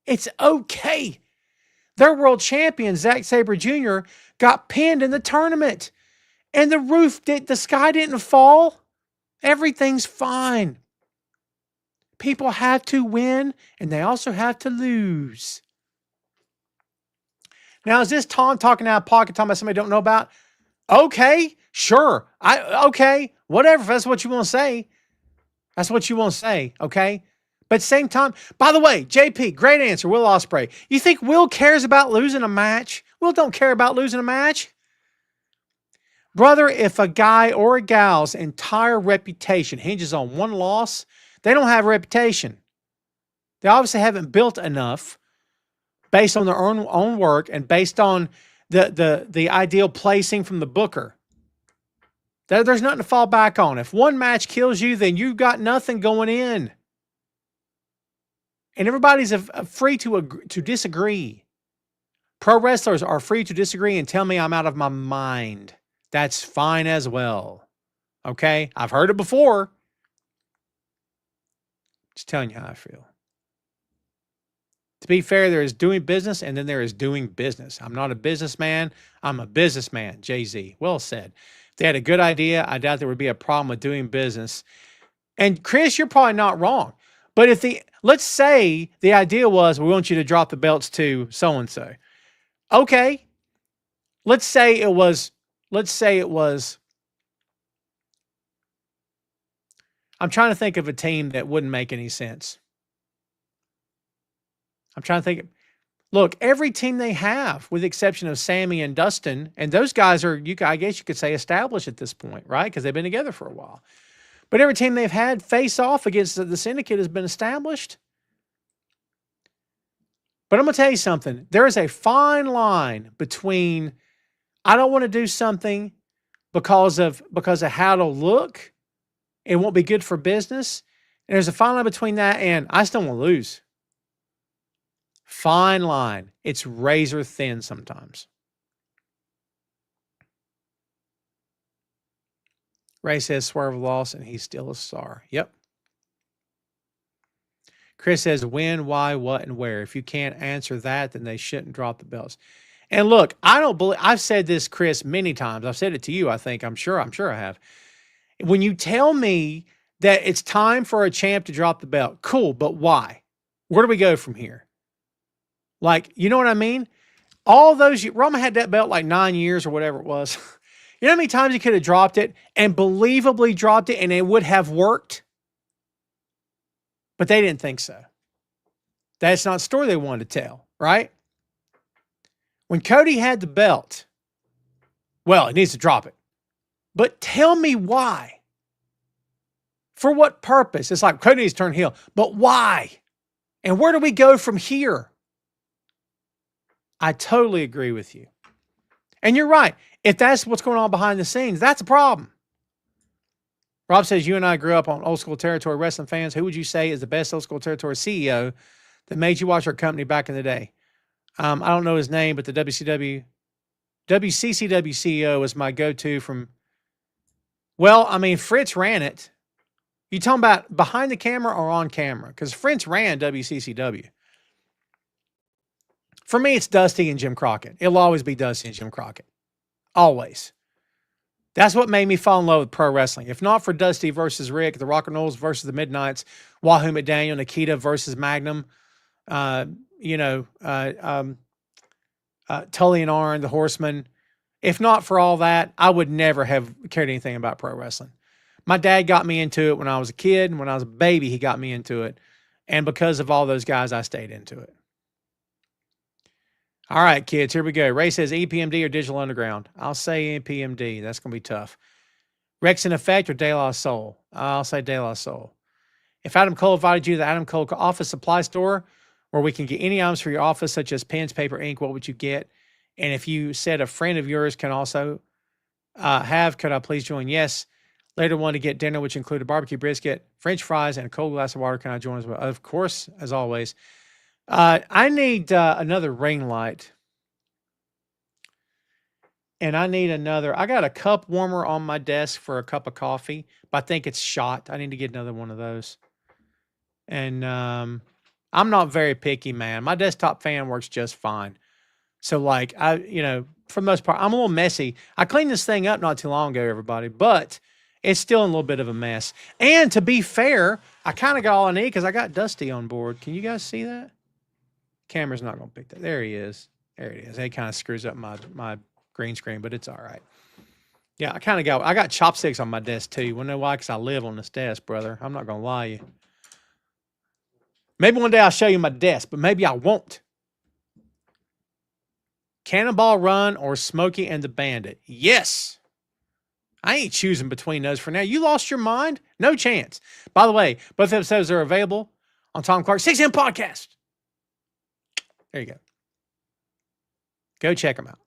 It's okay. Their world champion, Zack Sabre Jr., got pinned in the tournament. And the sky didn't fall. Everything's fine. People have to win, and they also have to lose. Now, is this Tom talking out of pocket, talking about somebody don't know about? Okay, sure. Okay, whatever. If that's what you want to say. That's what you want to say, okay? But at the same time, by the way, JP, great answer, Will Ospreay. You think Will cares about losing a match? Will don't care about losing a match. Brother, if a guy or a gal's entire reputation hinges on one loss, they don't have a reputation. They obviously haven't built enough based on their own work and based on the ideal placing from the booker. There's nothing to fall back on. If one match kills you, then you've got nothing going in. And everybody's free to disagree. Pro wrestlers are free to disagree and tell me I'm out of my mind. That's fine as well. Okay? I've heard it before. Just telling you how I feel. To be fair, there is doing business and then there is doing business. I'm not a businessman. I'm a businessman. Jay-Z. Well said. they had a good idea, I doubt there would be a problem with doing business. And Chris, you're probably not wrong. But let's say the idea was, we want you to drop the belts to so-and-so. Okay. Let's say it was, I'm trying to think of a team that wouldn't make any sense. I'm trying to think. Look, every team they have, with the exception of Sammy and Dustin, and those guys are, I guess you could say, established at this point, right? Because they've been together for a while. But every team they've had face off against the Syndicate has been established. But I'm going to tell you something. There is a fine line between, I don't want to do something because of how it'll look. It won't be good for business. And there's a fine line between that and I still want to lose. Fine line. It's razor thin sometimes. Ray says Swerve lost and he's still a star. Yep. Chris says when, why, what, and where. If you can't answer that, then they shouldn't drop the belts. And look, I don't believe, I've said this, Chris, many times. I've said it to you, I think. I'm sure I have. When you tell me that it's time for a champ to drop the belt, cool, but why? Where do we go from here? Like, you know what I mean? All those, Roma had that belt like 9 years or whatever it was. You know how many times he could have dropped it and believably dropped it and it would have worked? But they didn't think so. That's not the story they wanted to tell, right? When Cody had the belt, well, he needs to drop it. But tell me why. For what purpose? It's like Cody needs to turn heel. But why? And where do we go from here? I totally agree with you. And you're right. If that's what's going on behind the scenes, that's a problem. Rob says, you and I grew up on old school territory wrestling fans. Who would you say is the best old school territory CEO that made you watch our company back in the day? I don't know his name, but the WCCW CEO was my go-to from, well, I mean, Fritz ran it. You talking about behind the camera or on camera? Because Fritz ran WCCW. For me, it's Dusty and Jim Crockett. It'll always be Dusty and Jim Crockett. Always. That's what made me fall in love with pro wrestling. If not for Dusty versus Rick, the Rock and Rolls versus the Midnights, Wahoo McDaniel, Nikita versus Magnum, Tully and Arn, the Horsemen. If not for all that, I would never have cared anything about pro wrestling. My dad got me into it when I was a kid, and when I was a baby, he got me into it. And because of all those guys, I stayed into it. All right, kids, here we go. Ray says EPMD or Digital Underground. I'll say EPMD. That's going to be tough. Rex in Effect or De La Soul? I'll say De La Soul. If Adam Cole invited you to the Adam Cole office supply store where we can get any items for your office, such as pens, paper, ink, what would you get? And if you said a friend of yours can also could I please join? Yes. Later one to get dinner, which included barbecue brisket, French fries, and a cold glass of water. Can I join as well? Of course, as always. I need another ring light. And I need another. I got a cup warmer on my desk for a cup of coffee, but I think it's shot. I need to get another one of those. And I'm not very picky, man. My desktop fan works just fine. So, like, for the most part, I'm a little messy. I cleaned this thing up not too long ago, everybody, but it's still in a little bit of a mess. And to be fair, I kind of got all I need because I got Dusty on board. Can you guys see that? Camera's not going to pick that. There he is. There it is. It kind of screws up my green screen, but it's all right. Yeah, I got chopsticks on my desk too. You want to know why? Because I live on this desk, brother. I'm not going to lie to you. Maybe one day I'll show you my desk, but maybe I won't. Cannonball Run or Smokey and the Bandit? Yes. I ain't choosing between those for now. You lost your mind? No chance. By the way, both episodes are available on Tom Clark's 6 M Podcast. There you go. Go check them out.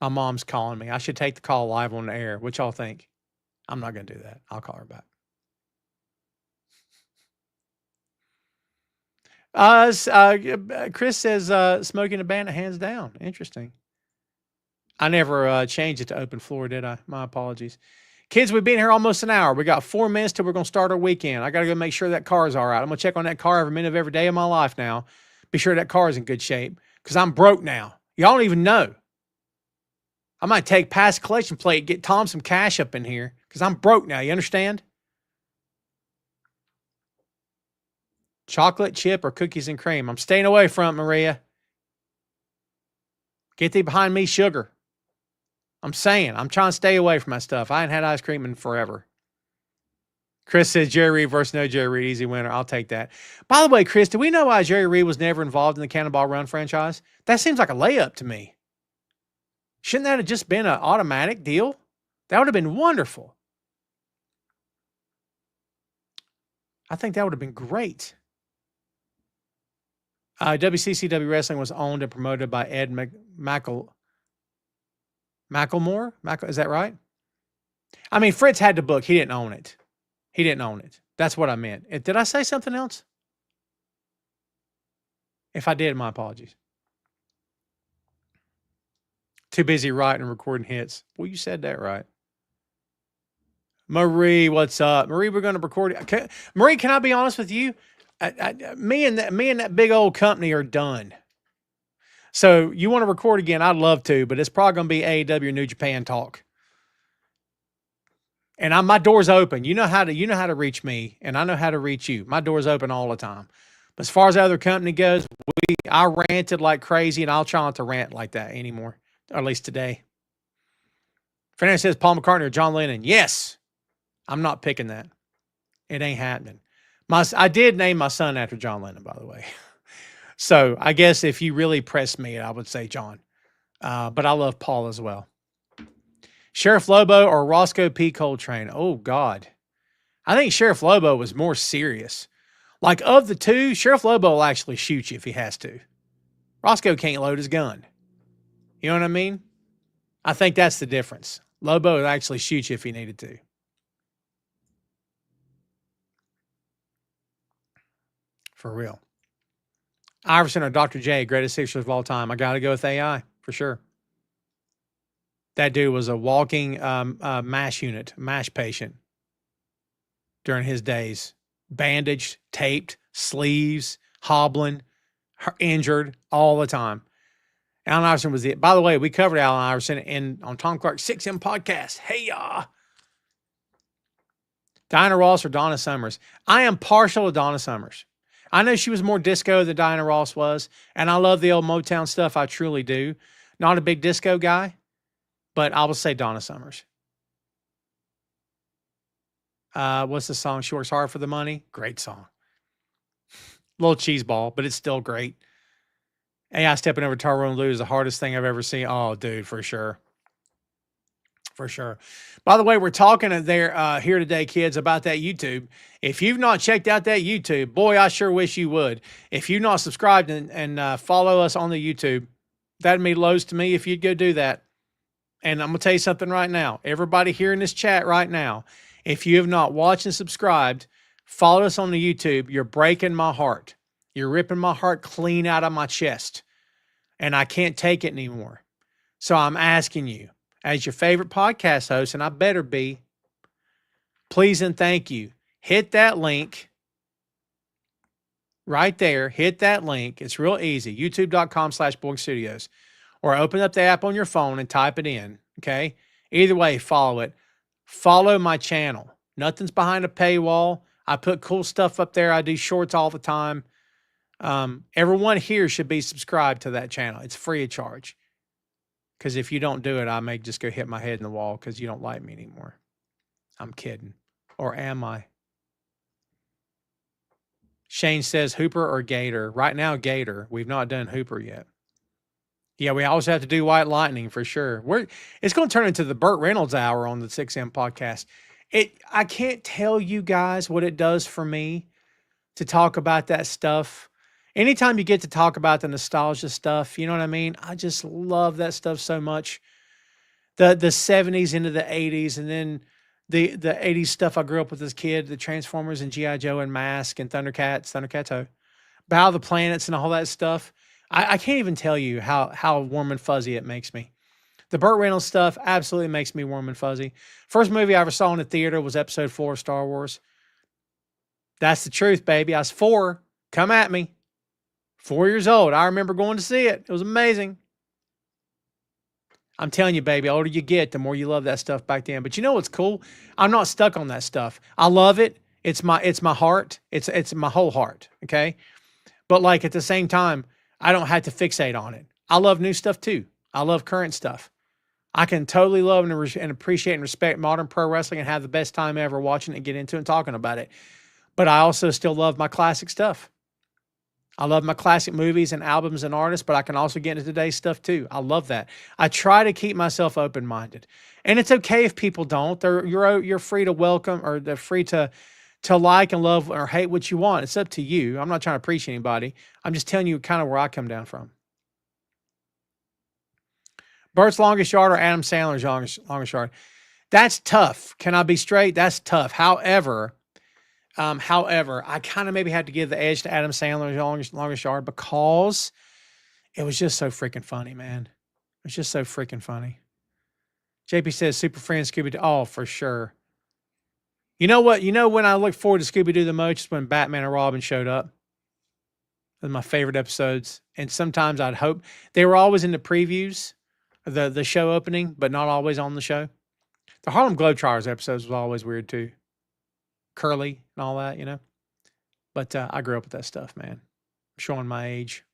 My mom's calling me. I should take the call live on the air. What y'all think? I'm not going to do that. I'll call her back. Chris says Smoking a Bandit hands down. Interesting. I never changed it to open floor, did I? My apologies. Kids, we've been here almost an hour. We got 4 minutes till we're going to start our weekend. I got to go make sure that car's all right. I'm going to check on that car every minute of every day of my life now. Be sure that car is in good shape because I'm broke now. Y'all don't even know. I might take past collection plate, get Tom some cash up in here because I'm broke now. You understand? Chocolate chip or cookies and cream? I'm staying away from it, Maria. Get thee behind me, sugar. I'm saying, I'm trying to stay away from that stuff. I ain't had ice cream in forever. Chris says Jerry Reed versus no Jerry Reed, easy winner. I'll take that. By the way, Chris, do we know why Jerry Reed was never involved in the Cannonball Run franchise? That seems like a layup to me. Shouldn't that have just been an automatic deal? That would have been wonderful. I think that would have been great. WCCW Wrestling was owned and promoted by Ed Macklemore. Is that right? I mean, Fritz had the book. He didn't own it. He didn't own it. That's what I meant. Did I say something else? If I did, my apologies. Too busy writing and recording hits. Well, you said that right. Marie, what's up? Marie, we're going to record. Marie, can I be honest with you? Me and that big old company are done. So you want to record again? I'd love to, but it's probably going to be AEW New Japan talk. And my door's open. You know how to reach me, and I know how to reach you. My door's open all the time. But as far as the other company goes, I ranted like crazy, and I'll try not to rant like that anymore, or at least today. Fernando says Paul McCartney or John Lennon. Yes, I'm not picking that. It ain't happening. I did name my son after John Lennon, by the way. So I guess if you really press me, I would say John. But I love Paul as well. Sheriff Lobo or Roscoe P. Coltrane? Oh, God. I think Sheriff Lobo was more serious. Like, of the two, Sheriff Lobo will actually shoot you if he has to. Roscoe can't load his gun. You know what I mean? I think that's the difference. Lobo would actually shoot you if he needed to. For real. Iverson or Dr. J, greatest Sixers of all time? I got to go with AI, for sure. That dude was a walking MASH patient during his days. Bandaged, taped, sleeves, hobbling, injured all the time. Allen Iverson was it. By the way, we covered Allen Iverson on Tom Clark's 6M podcast. Hey, y'all. Diana Ross or Donna Summers? I am partial to Donna Summers. I know she was more disco than Diana Ross was, and I love the old Motown stuff. I truly do. Not a big disco guy, but I will say Donna Summers. What's the song? She Works Hard for the Money. Great song. Little cheese ball, but it's still great. AI stepping over Tyrone Lue is the hardest thing I've ever seen. Oh, dude, for sure. For sure. By the way, we're talking here today, kids, about that YouTube. If you've not checked out that YouTube, boy, I sure wish you would. If you've not subscribed and follow us on the YouTube, that'd mean loads to me if you'd go do that. And I'm going to tell you something right now. Everybody here in this chat right now, if you have not watched and subscribed, follow us on the YouTube. You're breaking my heart. You're ripping my heart clean out of my chest. And I can't take it anymore. So I'm asking you, as your favorite podcast host, and I better be, please and thank you. Hit that link right there. Hit that link. It's real easy. YouTube.com/Boink Studios. Or open up the app on your phone and type it in. Okay? Either way, follow it. Follow my channel. Nothing's behind a paywall. I put cool stuff up there. I do shorts all the time. Everyone here should be subscribed to that channel. It's free of charge. Because if you don't do it, I may just go hit my head in the wall because you don't like me anymore. I'm kidding. Or am I? Shane says Hooper or Gator. Right now, Gator. We've not done Hooper yet. Yeah, we always have to do White Lightning for sure. It's going to turn into the Burt Reynolds hour on the 6M podcast. I can't tell you guys what it does for me to talk about that stuff. Anytime you get to talk about the nostalgia stuff, you know what I mean? I just love that stuff so much. The 70s into the 80s, and then the 80s stuff I grew up with as a kid, the Transformers and G.I. Joe and Mask and Thundercats, Battle of the Planets and all that stuff. I can't even tell you how warm and fuzzy it makes me. The Burt Reynolds stuff absolutely makes me warm and fuzzy. First movie I ever saw in the theater was episode 4 of Star Wars. That's the truth, baby. I was 4. Come at me. 4 years old. I remember going to see it. It was amazing. I'm telling you, baby, the older you get, the more you love that stuff back then. But you know what's cool? I'm not stuck on that stuff. I love it. It's my heart. It's my whole heart. Okay. But like at the same time, I don't have to fixate on it. I love new stuff too. I love current stuff. I can totally love and appreciate and respect modern pro wrestling and have the best time ever watching it and get into it and talking about it. But I also still love my classic stuff. I love my classic movies and albums and artists, but I can also get into today's stuff too. I love that. I try to keep myself open-minded. And it's okay if people don't. You're free to welcome, or they're free to like and love or hate what you want. It's up to you. I'm not trying to preach anybody. I'm just telling you kind of where I come down from. Bert's longest yard or Adam Sandler's longest yard? That's tough. Can I be straight? That's tough. However, I kind of maybe had to give the edge to Adam Sandler's longest yard because it was just so freaking funny, man. It was just so freaking funny. JP says Super Friends Scooby-Doo. Oh, for sure. You know what? You know when I look forward to Scooby-Doo the most is when Batman and Robin showed up. Those are my favorite episodes. And sometimes I'd hope they were always in the previews, the show opening, but not always on the show. The Harlem Globetrotters episodes was always weird too. Curly and all that, you know. But I grew up with that stuff, man. I'm showing my age.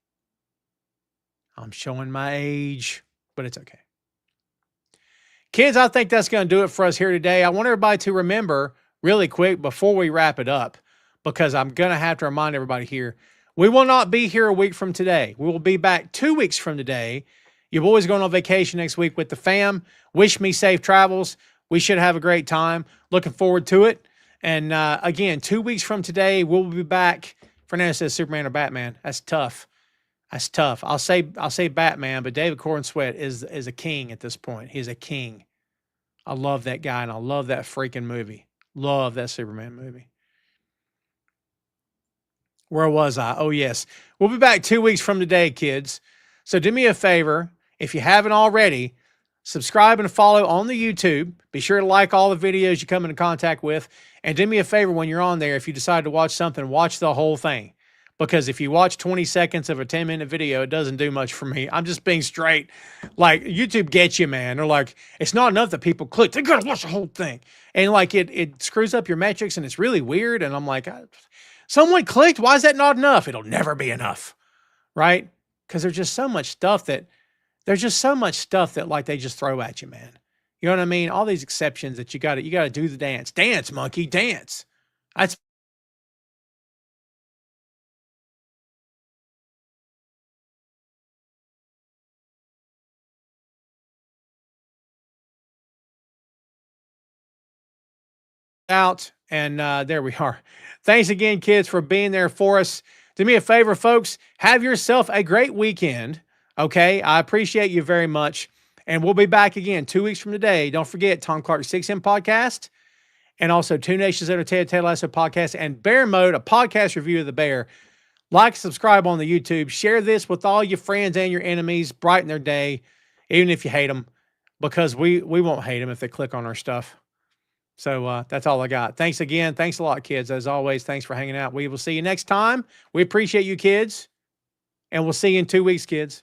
But it's okay. Kids, I think that's going to do it for us here today. I want everybody to remember really quick before we wrap it up, because I'm going to have to remind everybody here, we will not be here a week from today. We will be back 2 weeks from today. Your boy's going on vacation next week with the fam. Wish me safe travels. We should have a great time. Looking forward to it. And again, 2 weeks from today, we'll be back. Fernando says Superman or Batman. That's tough. That's tough. I'll say Batman, but David Corn Sweat is a king at this point. He's a king. I love that guy, and I love that freaking movie. Love that Superman movie. Where was I? Oh, yes. We'll be back 2 weeks from today, kids. So do me a favor. If you haven't already, subscribe and follow on the YouTube. Be sure to like all the videos you come into contact with. And do me a favor when you're on there, if you decide to watch something, watch the whole thing. Because if you watch 20 seconds of a 10-minute video, it doesn't do much for me. I'm just being straight. Like, YouTube gets you, man. They're like, it's not enough that people click. They got to watch the whole thing. And like, it screws up your metrics, and it's really weird. And I'm like, someone clicked. Why is that not enough? It'll never be enough. Right? Because there's just so much stuff that like they just throw at you, man. You know what I mean? All these exceptions that you got to do the dance. Dance, monkey, dance. That's out. And there we are. Thanks again, kids, for being there for us. Do me a favor, folks. Have yourself a great weekend. Okay? I appreciate you very much. And we'll be back again 2 weeks from today. Don't forget, Tom Clark 6M podcast, and also Two Nations Under Ted Lasso podcast, and Bear Mode, a podcast review of the Bear. Like, subscribe on the YouTube. Share this with all your friends and your enemies. Brighten their day, even if you hate them, because we won't hate them if they click on our stuff. So that's all I got. Thanks again. Thanks a lot, kids. As always, thanks for hanging out. We will see you next time. We appreciate you, kids. And we'll see you in 2 weeks, kids.